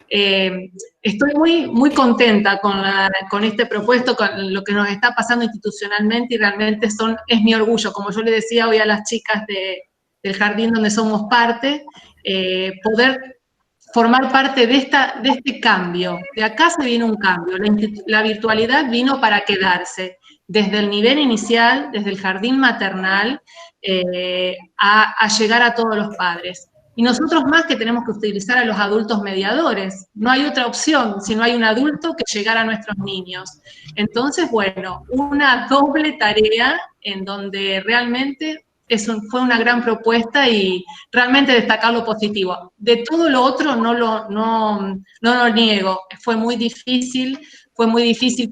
Estoy muy contenta con este propuesto, con lo que nos está pasando institucionalmente y realmente es mi orgullo, como yo le decía hoy a las chicas del jardín donde somos parte, poder formar parte de este cambio. De acá se viene un cambio, la virtualidad vino para quedarse, desde el nivel inicial, desde el jardín maternal, a llegar a todos los padres. Y nosotros más que tenemos que utilizar a los adultos mediadores. No hay otra opción si no hay un adulto que llegar a nuestros niños. Entonces, bueno, una doble tarea en donde realmente fue una gran propuesta y realmente destacar lo positivo. De todo lo otro no lo niego. Fue muy difícil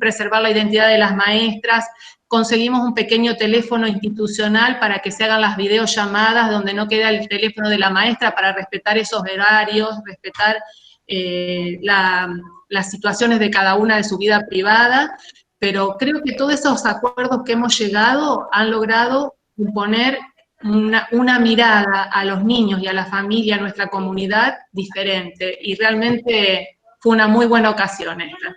preservar la identidad de las maestras. Conseguimos un pequeño teléfono institucional para que se hagan las videollamadas donde no queda el teléfono de la maestra para respetar esos horarios, respetar las situaciones de cada una de su vida privada, pero creo que todos esos acuerdos que hemos llegado han logrado imponer una mirada a los niños y a la familia, a nuestra comunidad, diferente, y realmente fue una muy buena ocasión esta.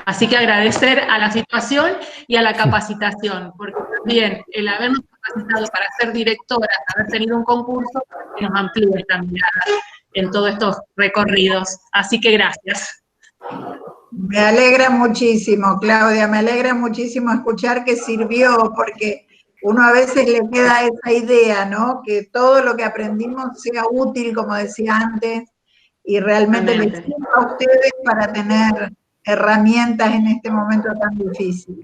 Así que agradecer a la situación y a la capacitación, porque también el habernos capacitado para ser directoras, haber tenido un concurso, nos amplía esta mirada en todos estos recorridos. Así que gracias. Me alegra muchísimo, Claudia, me alegra muchísimo escuchar que sirvió, porque uno a veces le queda esa idea, ¿no? Que todo lo que aprendimos sea útil, como decía antes, y realmente les sirva a ustedes para tener herramientas en este momento tan difícil.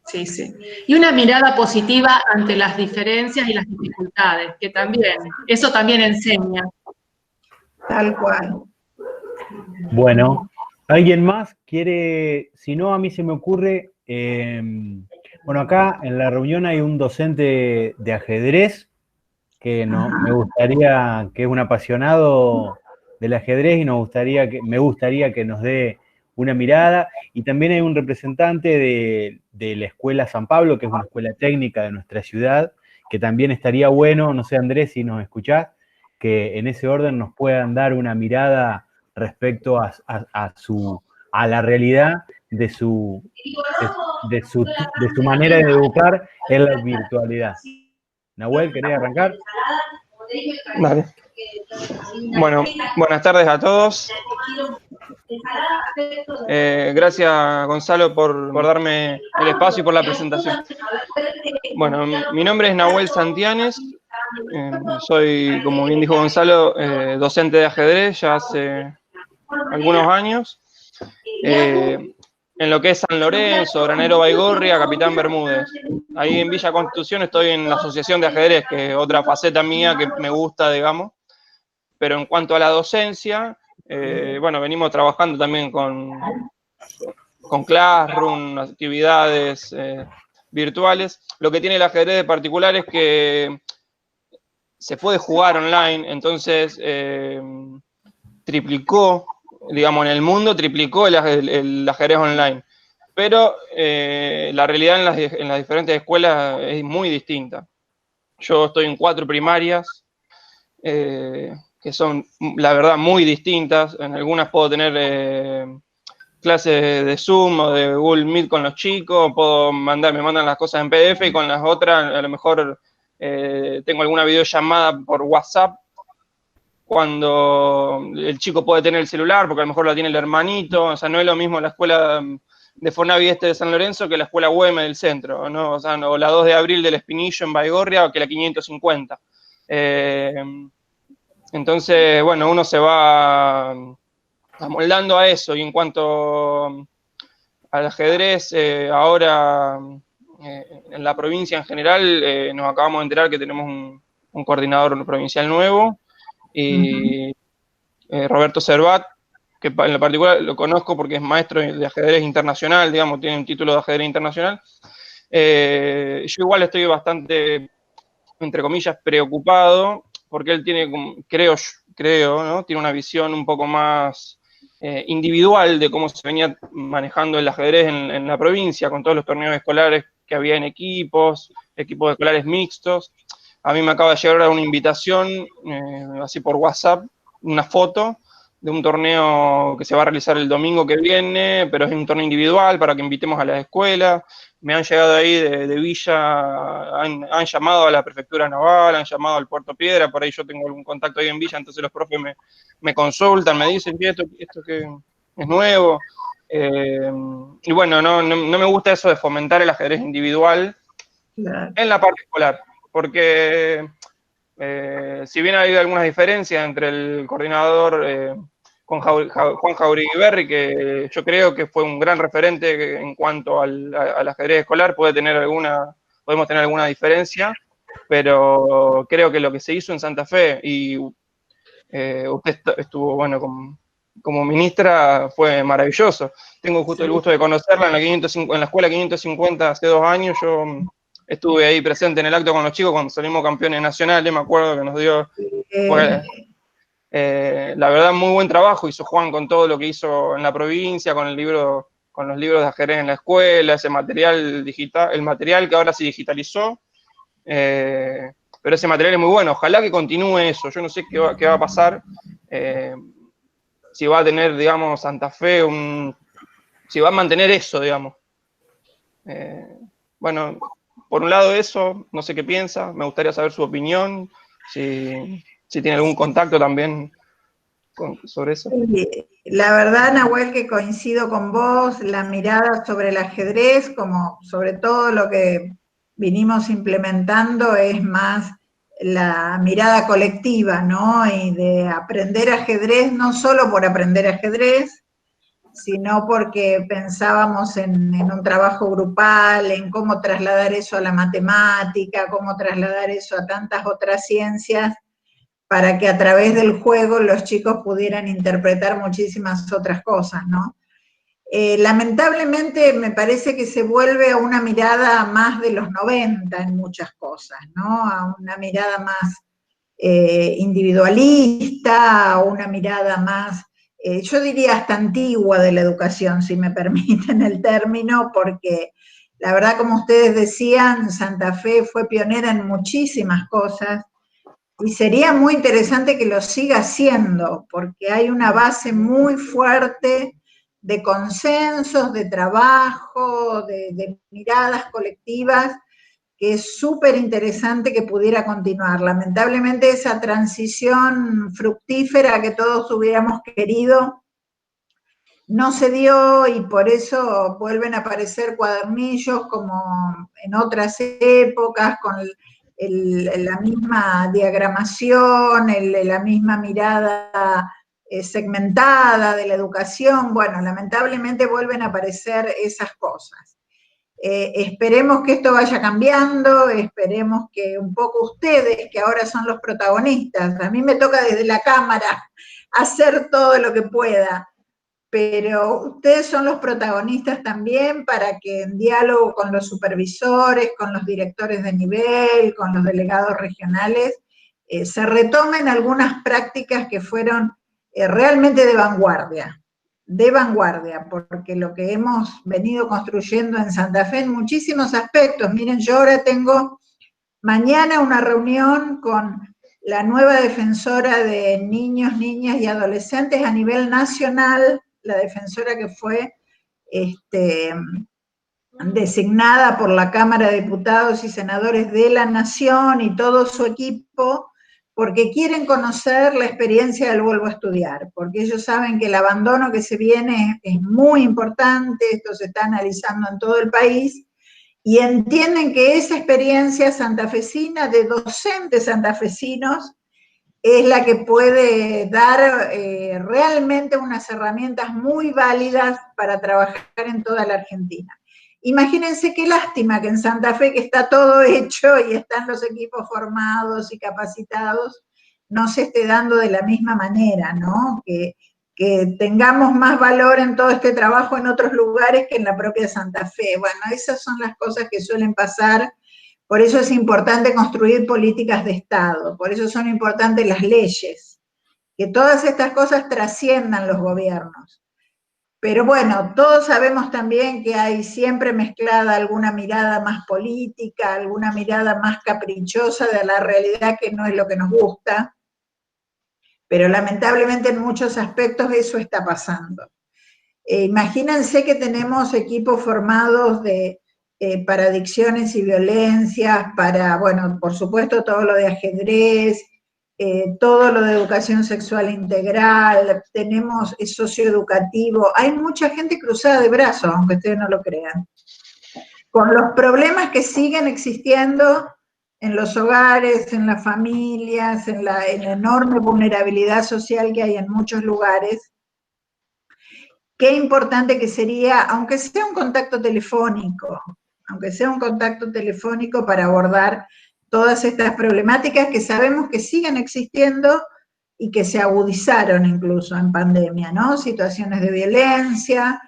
Sí, sí. Y una mirada positiva ante las diferencias y las dificultades, que también, eso también enseña. Tal cual. Bueno, ¿alguien más quiere? Si no, a mí se me ocurre, bueno, acá en la reunión hay un docente de ajedrez que me gustaría, que es un apasionado del ajedrez y me gustaría que nos dé una mirada, y también hay un representante de la Escuela San Pablo, que es una escuela técnica de nuestra ciudad, que también estaría bueno, no sé, Andrés, si nos escuchás, que en ese orden nos puedan dar una mirada respecto a la realidad de su manera de educar en la virtualidad. Nahuel, ¿querés arrancar? Vale. Bueno, buenas tardes a todos. Gracias, Gonzalo, por darme el espacio y por la presentación. Bueno, mi nombre es Nahuel Santianes. Soy, como bien dijo Gonzalo, docente de ajedrez ya hace algunos años. En lo que es San Lorenzo, Granero Baigorria, Capitán Bermúdez. Ahí en Villa Constitución estoy en la Asociación de Ajedrez, que es otra faceta mía que me gusta, digamos. Pero en cuanto a la docencia, bueno, venimos trabajando también con Classroom, actividades virtuales. Lo que tiene el ajedrez de particular es que se puede jugar online, entonces triplicó, digamos, en el mundo triplicó el ajedrez online. Pero la realidad en las diferentes escuelas es muy distinta. Yo estoy en 4 primarias, que son, la verdad, muy distintas. En algunas puedo tener clases de Zoom o de Google Meet con los chicos, me mandan las cosas en PDF, y con las otras a lo mejor tengo alguna videollamada por WhatsApp, cuando el chico puede tener el celular, porque a lo mejor lo tiene el hermanito. O sea, no es lo mismo la escuela de Fonavi de San Lorenzo que la escuela UEM del centro, ¿no? O sea, o la 2 de abril del Espinillo en Baigorria, o que la 550. Entonces, bueno, uno se va amoldando a eso. Y en cuanto al ajedrez, ahora en la provincia en general, nos acabamos de enterar que tenemos un coordinador provincial nuevo, y Roberto Cervat, que en lo particular lo conozco porque es maestro de ajedrez internacional, digamos, tiene un título de ajedrez internacional. Yo igual estoy bastante, entre comillas, preocupado, porque él tiene, creo, ¿no? Tiene una visión un poco más individual de cómo se venía manejando el ajedrez en la provincia, con todos los torneos escolares que había en equipos escolares mixtos. A mí me acaba de llegar una invitación, así por WhatsApp, una foto de un torneo que se va a realizar el domingo que viene, pero es un torneo individual para que invitemos a las escuelas. Me han llegado ahí de Villa, han llamado a la Prefectura Naval, han llamado al Puerto Piedra, por ahí yo tengo algún contacto ahí en Villa, entonces los profes me consultan, me dicen que esto que es nuevo. Y bueno, no me gusta eso de fomentar el ajedrez individual en la parte escolar, porque si bien ha habido algunas diferencias entre el coordinador Juan Jauriberri, que yo creo que fue un gran referente en cuanto al ajedrez escolar, podemos tener alguna diferencia, pero creo que lo que se hizo en Santa Fe, y usted estuvo, bueno, como ministra, fue maravilloso. Tengo justo el gusto de conocerla en la escuela 550 hace 2 años. Yo estuve ahí presente en el acto con los chicos cuando salimos campeones nacionales, me acuerdo que nos dio... la verdad, muy buen trabajo hizo Juan con todo lo que hizo en la provincia, con los libros de ajedrez en la escuela, ese material digital, el material que ahora se digitalizó, pero ese material es muy bueno. Ojalá que continúe eso. Yo no sé qué va a pasar, si va a tener, digamos, Santa Fe si va a mantener eso, digamos. Bueno, por un lado eso, no sé qué piensa, me gustaría saber su opinión, si tiene algún contacto también sobre eso. La verdad, Nahuel, que coincido con vos, la mirada sobre el ajedrez, como sobre todo lo que vinimos implementando, es más la mirada colectiva, ¿no? Y de aprender ajedrez, no solo por aprender ajedrez, sino porque pensábamos en un trabajo grupal, en cómo trasladar eso a la matemática, cómo trasladar eso a tantas otras ciencias, para que a través del juego los chicos pudieran interpretar muchísimas otras cosas, ¿no? Lamentablemente me parece que se vuelve a una mirada más de los 90 en muchas cosas, ¿no? A una mirada más individualista, a una mirada más, yo diría hasta antigua de la educación, si me permiten el término, porque la verdad, como ustedes decían, Santa Fe fue pionera en muchísimas cosas, y sería muy interesante que lo siga haciendo, porque hay una base muy fuerte de consensos, de trabajo, de miradas colectivas, que es súper interesante que pudiera continuar. Lamentablemente esa transición fructífera que todos hubiéramos querido no se dio, y por eso vuelven a aparecer cuadernillos como en otras épocas, con la misma diagramación, la misma mirada segmentada de la educación. Bueno, lamentablemente vuelven a aparecer esas cosas. Esperemos que esto vaya cambiando, esperemos que un poco ustedes, que ahora son los protagonistas, a mí me toca desde la cámara hacer todo lo que pueda, pero ustedes son los protagonistas también, para que en diálogo con los supervisores, con los directores de nivel, con los delegados regionales, se retomen algunas prácticas que fueron realmente de vanguardia, porque lo que hemos venido construyendo en Santa Fe en muchísimos aspectos. Miren, yo ahora tengo mañana una reunión con la nueva defensora de niños, niñas y adolescentes a nivel nacional, la defensora que fue designada por la Cámara de Diputados y Senadores de la Nación y todo su equipo, porque quieren conocer la experiencia del Vuelvo a Estudiar, porque ellos saben que el abandono que se viene es muy importante, esto se está analizando en todo el país, y entienden que esa experiencia santafesina de docentes santafesinos es la que puede dar realmente unas herramientas muy válidas para trabajar en toda la Argentina. Imagínense qué lástima que en Santa Fe, que está todo hecho y están los equipos formados y capacitados, no se esté dando de la misma manera, ¿no? Que tengamos más valor en todo este trabajo en otros lugares que en la propia Santa Fe. Bueno, esas son las cosas que suelen pasar. Por eso es importante construir políticas de Estado, por eso son importantes las leyes, que todas estas cosas trasciendan los gobiernos. Pero bueno, todos sabemos también que hay siempre mezclada alguna mirada más política, alguna mirada más caprichosa de la realidad, que no es lo que nos gusta, pero lamentablemente en muchos aspectos eso está pasando. Imagínense que tenemos equipos formados para adicciones y violencias, para, bueno, por supuesto todo lo de ajedrez, todo lo de educación sexual integral, tenemos socioeducativo, hay mucha gente cruzada de brazos, aunque ustedes no lo crean, con los problemas que siguen existiendo en los hogares, en las familias, en la enorme vulnerabilidad social que hay en muchos lugares. Qué importante que sería, aunque sea un contacto telefónico para abordar todas estas problemáticas que sabemos que siguen existiendo y que se agudizaron incluso en pandemia, ¿no? Situaciones de violencia,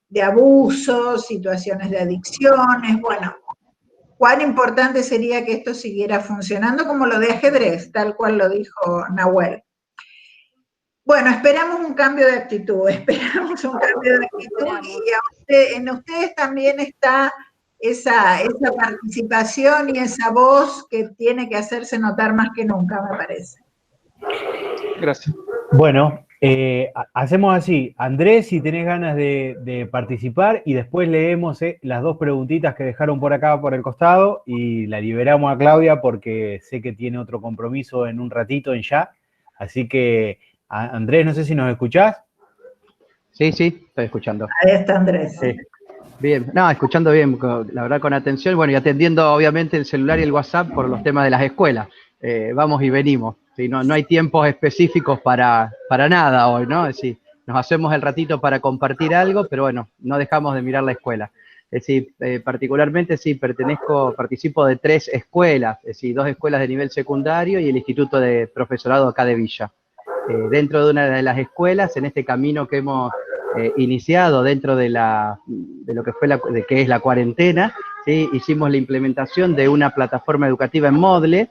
de abuso, situaciones de adicciones, bueno, cuán importante sería que esto siguiera funcionando como lo de ajedrez, tal cual lo dijo Nahuel. Bueno, esperamos un cambio de actitud, y en ustedes también está esa participación y esa voz que tiene que hacerse notar más que nunca, me parece. Gracias. Bueno, Hacemos así, Andrés, si tenés ganas de participar, y después leemos las dos preguntitas que dejaron por acá por el costado y la liberamos a Claudia porque sé que tiene otro compromiso en un ratito, en ya. Así que, Andrés, no sé si nos escuchás. Sí, estoy escuchando. Ahí está Andrés. Sí. Bien, no, escuchando bien, la verdad con atención, bueno, y atendiendo obviamente el celular y el WhatsApp por los temas de las escuelas. Vamos y venimos, ¿sí? No hay tiempos específicos para nada hoy, ¿no? Es decir, nos hacemos el ratito para compartir algo, pero bueno, no dejamos de mirar la escuela. Es decir, particularmente sí, participo de 3 escuelas, es decir, 2 escuelas de nivel secundario y el Instituto de Profesorado acá de Villa. Dentro de una de las escuelas, en este camino que hemos iniciado dentro de lo que fue que es la cuarentena, ¿sí? Hicimos la implementación de una plataforma educativa en Moodle,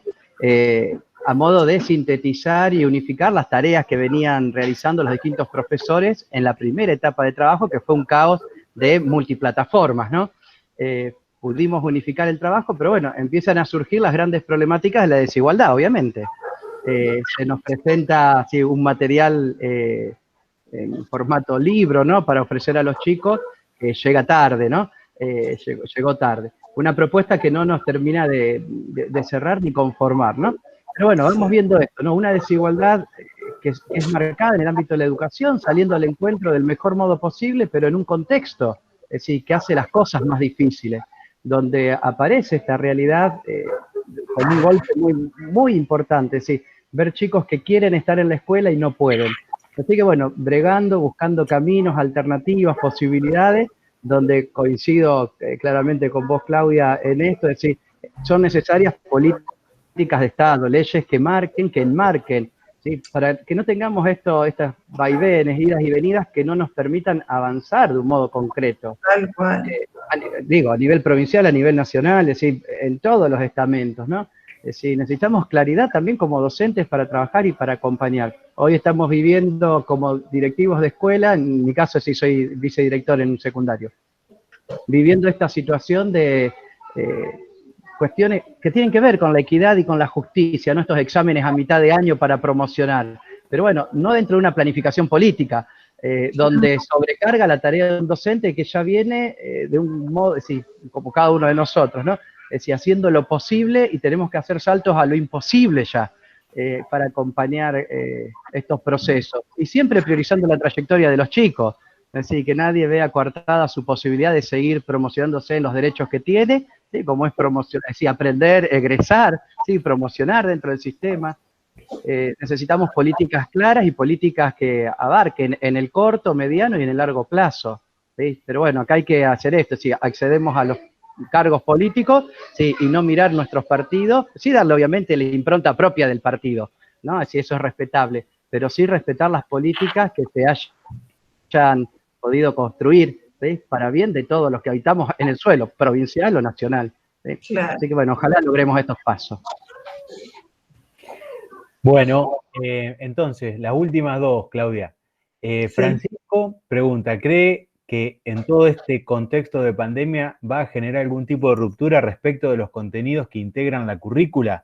a modo de sintetizar y unificar las tareas que venían realizando los distintos profesores en la primera etapa de trabajo, que fue un caos de multiplataformas, ¿no? Pudimos unificar el trabajo, pero bueno, empiezan a surgir las grandes problemáticas de la desigualdad, obviamente. Se nos presenta un material en formato libro, ¿no? Para ofrecer a los chicos, que llega tarde, ¿no? Llegó tarde. Una propuesta que no nos termina de cerrar ni conformar, ¿no? Pero bueno, vamos viendo esto, ¿no? Una desigualdad que es marcada en el ámbito de la educación, saliendo al encuentro del mejor modo posible, pero en un contexto, es decir, que hace las cosas más difíciles, donde aparece esta realidad con un golpe muy, muy importante, es decir, ver chicos que quieren estar en la escuela y no pueden. Así que bueno, bregando, buscando caminos, alternativas, posibilidades, donde coincido claramente con vos, Claudia, en esto, es decir, son necesarias políticas de Estado, leyes que enmarquen, ¿sí? Para que no tengamos estas vaivenes, idas y venidas que no nos permitan avanzar de un modo concreto. Tal cual. A nivel provincial, a nivel nacional, es decir, en todos los estamentos, ¿no? Es decir, necesitamos claridad también como docentes para trabajar y para acompañar. Hoy estamos viviendo como directivos de escuela, en mi caso sí soy vicedirector en un secundario, viviendo esta situación de cuestiones que tienen que ver con la equidad y con la justicia, ¿no? Estos exámenes a mitad de año para promocionar. Pero bueno, no dentro de una planificación política, donde sobrecarga la tarea de un docente que ya viene de un modo, es decir, como cada uno de nosotros, ¿no? Es decir, haciendo lo posible y tenemos que hacer saltos a lo imposible ya para acompañar estos procesos. Y siempre priorizando la trayectoria de los chicos, es decir, que nadie vea coartada su posibilidad de seguir promocionándose en los derechos que tiene, ¿sí? Como es promocionar, es decir, aprender, egresar, ¿sí? Promocionar dentro del sistema. Necesitamos políticas claras y políticas que abarquen en el corto, mediano y en el largo plazo, ¿sí? Pero bueno, acá hay que hacer esto, ¿sí? Accedemos a los cargos políticos, sí, y no mirar nuestros partidos, sí darle obviamente la impronta propia del partido, ¿no? Si eso es respetable, pero sí respetar las políticas que se hayan podido construir, ¿sí? Para bien de todos los que habitamos en el suelo, provincial o nacional, ¿sí? Claro. Así que bueno, ojalá logremos estos pasos. Bueno, entonces, las últimas dos, Claudia. Francisco pregunta, ¿cree que en todo este contexto de pandemia va a generar algún tipo de ruptura respecto de los contenidos que integran la currícula?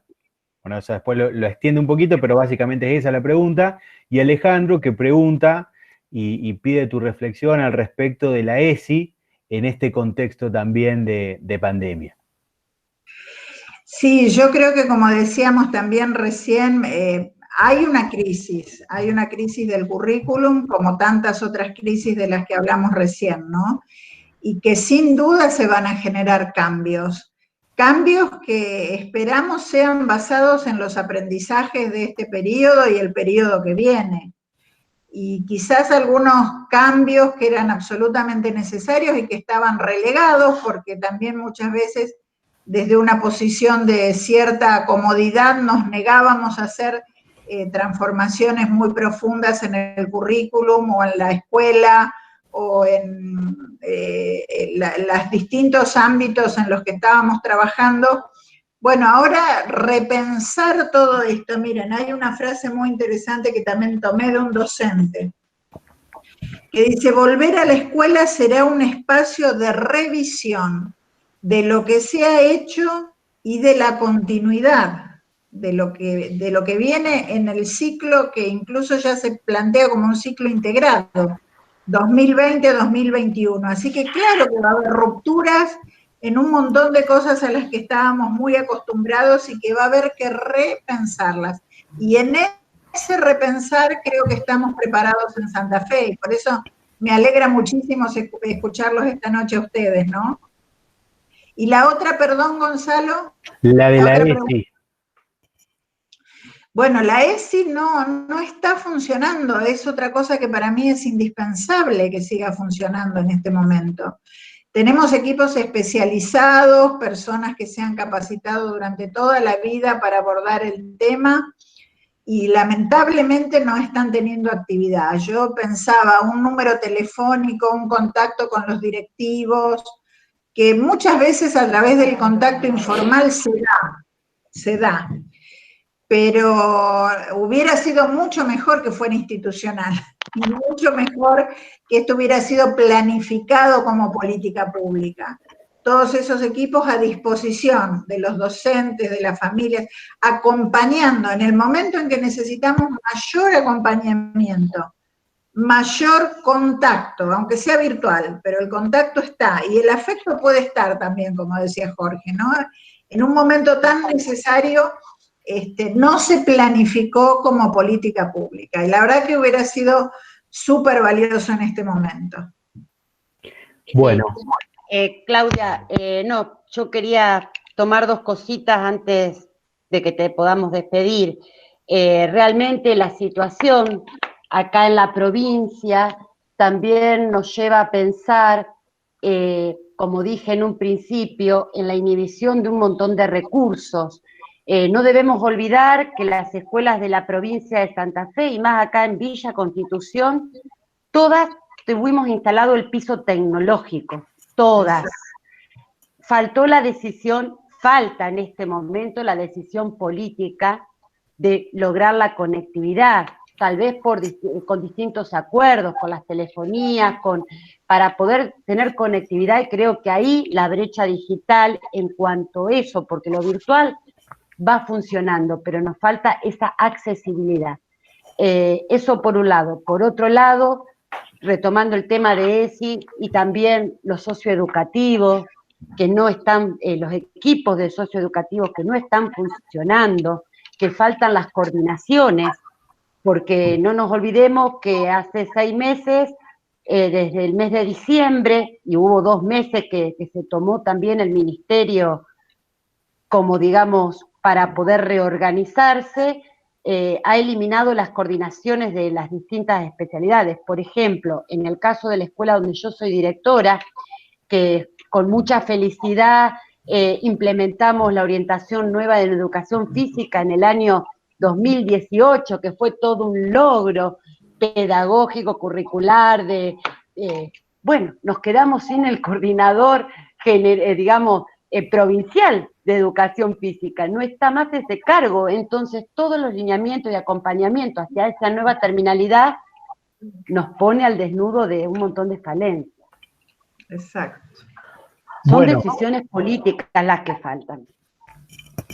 Bueno, o sea, después lo extiende un poquito, pero básicamente es esa la pregunta. Y Alejandro, que pregunta y pide tu reflexión al respecto de la ESI en este contexto también de pandemia. Sí, yo creo que como decíamos también recién, hay una crisis del currículum, como tantas otras crisis de las que hablamos recién, ¿no? Y que sin duda se van a generar cambios que esperamos sean basados en los aprendizajes de este periodo y el periodo que viene. Y quizás algunos cambios que eran absolutamente necesarios y que estaban relegados, porque también muchas veces desde una posición de cierta comodidad nos negábamos a hacer transformaciones muy profundas en el currículum o en la escuela o en los distintos ámbitos en los que estábamos trabajando. Bueno, ahora repensar todo esto. Miren, hay una frase muy interesante que también tomé de un docente, que dice: volver a la escuela será un espacio de revisión de lo que se ha hecho y de la continuidad de lo que viene en el ciclo que incluso ya se plantea como un ciclo integrado, 2020-2021. Así que claro que va a haber rupturas en un montón de cosas a las que estábamos muy acostumbrados y que va a haber que repensarlas. Y en ese repensar creo que estamos preparados en Santa Fe, y por eso me alegra muchísimo escucharlos esta noche a ustedes, ¿no? Y la otra, perdón, Gonzalo. La de la ESI. Bueno, la ESI no está funcionando, es otra cosa que para mí es indispensable que siga funcionando en este momento. Tenemos equipos especializados, personas que se han capacitado durante toda la vida para abordar el tema, y lamentablemente no están teniendo actividad. Yo pensaba un número telefónico, un contacto con los directivos, que muchas veces a través del contacto informal se da. Pero hubiera sido mucho mejor que fuera institucional, y mucho mejor que esto hubiera sido planificado como política pública. Todos esos equipos a disposición de los docentes, de las familias, acompañando en el momento en que necesitamos mayor acompañamiento, mayor contacto, aunque sea virtual, pero el contacto está, y el afecto puede estar también, como decía Jorge, ¿no? En un momento tan necesario, no se planificó como política pública, y la verdad que hubiera sido súper valioso en este momento. Bueno. Claudia, no, yo quería tomar dos cositas antes de que te podamos despedir. Realmente la situación acá en la provincia también nos lleva a pensar, como dije en un principio, en la inhibición de un montón de recursos. No debemos olvidar que las escuelas de la provincia de Santa Fe, y más acá en Villa Constitución, todas tuvimos instalado el piso tecnológico, todas. Faltó la decisión, falta en este momento la decisión política de lograr la conectividad, tal vez con distintos acuerdos, con las telefonías, para poder tener conectividad, y creo que ahí la brecha digital en cuanto a eso, porque lo virtual va funcionando, pero nos falta esa accesibilidad. Eso por un lado. Por otro lado, retomando el tema de ESI y también los socioeducativos, que no están, los equipos de socioeducativos que no están funcionando, que faltan las coordinaciones, porque no nos olvidemos que hace 6 meses, desde el mes de diciembre, y hubo 2 meses que se tomó también el ministerio como, digamos, para poder reorganizarse, ha eliminado las coordinaciones de las distintas especialidades. Por ejemplo, en el caso de la escuela donde yo soy directora, que con mucha felicidad implementamos la orientación nueva de la educación física en el año 2018, que fue todo un logro pedagógico, curricular, bueno, nos quedamos sin el coordinador, digamos, provincial de educación física, no está más ese cargo, entonces todos los lineamientos y acompañamiento hacia esa nueva terminalidad nos pone al desnudo de un montón de falencias. Exacto. Son decisiones políticas las que faltan.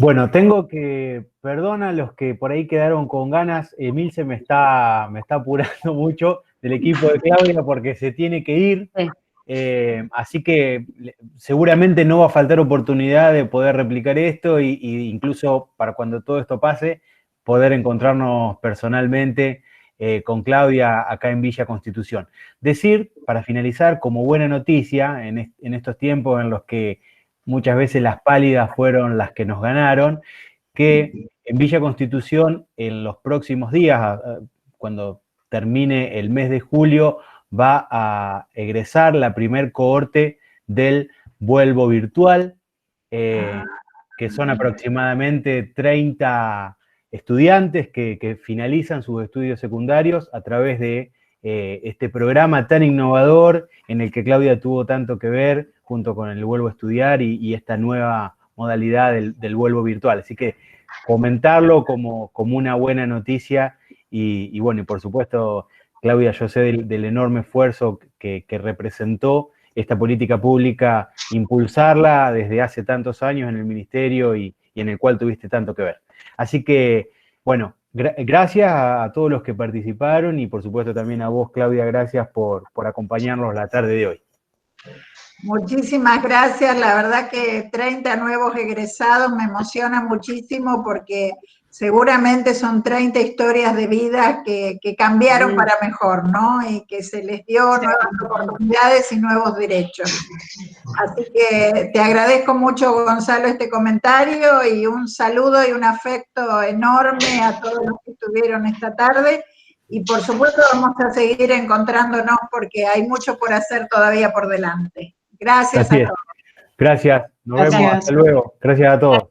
Bueno, tengo que, perdona a los que por ahí quedaron con ganas, Emil se me está apurando mucho del equipo de Claudia porque se tiene que ir. Sí. Así que seguramente no va a faltar oportunidad de poder replicar esto y incluso para cuando todo esto pase, poder encontrarnos personalmente con Claudia acá en Villa Constitución. Decir, para finalizar, como buena noticia en estos tiempos en los que muchas veces las pálidas fueron las que nos ganaron, que en Villa Constitución en los próximos días, cuando termine el mes de julio, va a egresar la primer cohorte del Vuelvo Virtual, que son aproximadamente 30 estudiantes que finalizan sus estudios secundarios a través de este programa tan innovador en el que Claudia tuvo tanto que ver junto con el Vuelvo a Estudiar y esta nueva modalidad del Vuelvo Virtual. Así que comentarlo como una buena noticia y bueno, y por supuesto, Claudia, yo sé del enorme esfuerzo que representó esta política pública, impulsarla desde hace tantos años en el Ministerio y y en el cual tuviste tanto que ver. Así que, bueno, gracias a todos los que participaron y por supuesto también a vos, Claudia, gracias por acompañarnos la tarde de hoy. Muchísimas gracias, la verdad que 30 nuevos egresados me emocionan muchísimo porque seguramente son 30 historias de vida que cambiaron para mejor, ¿no? Y que se les dio nuevas oportunidades y nuevos derechos. Así que te agradezco mucho, Gonzalo, este comentario y un saludo y un afecto enorme a todos los que estuvieron esta tarde. Y por supuesto vamos a seguir encontrándonos porque hay mucho por hacer todavía por delante. Gracias a todos. Gracias, nos vemos, hasta luego. Gracias a todos.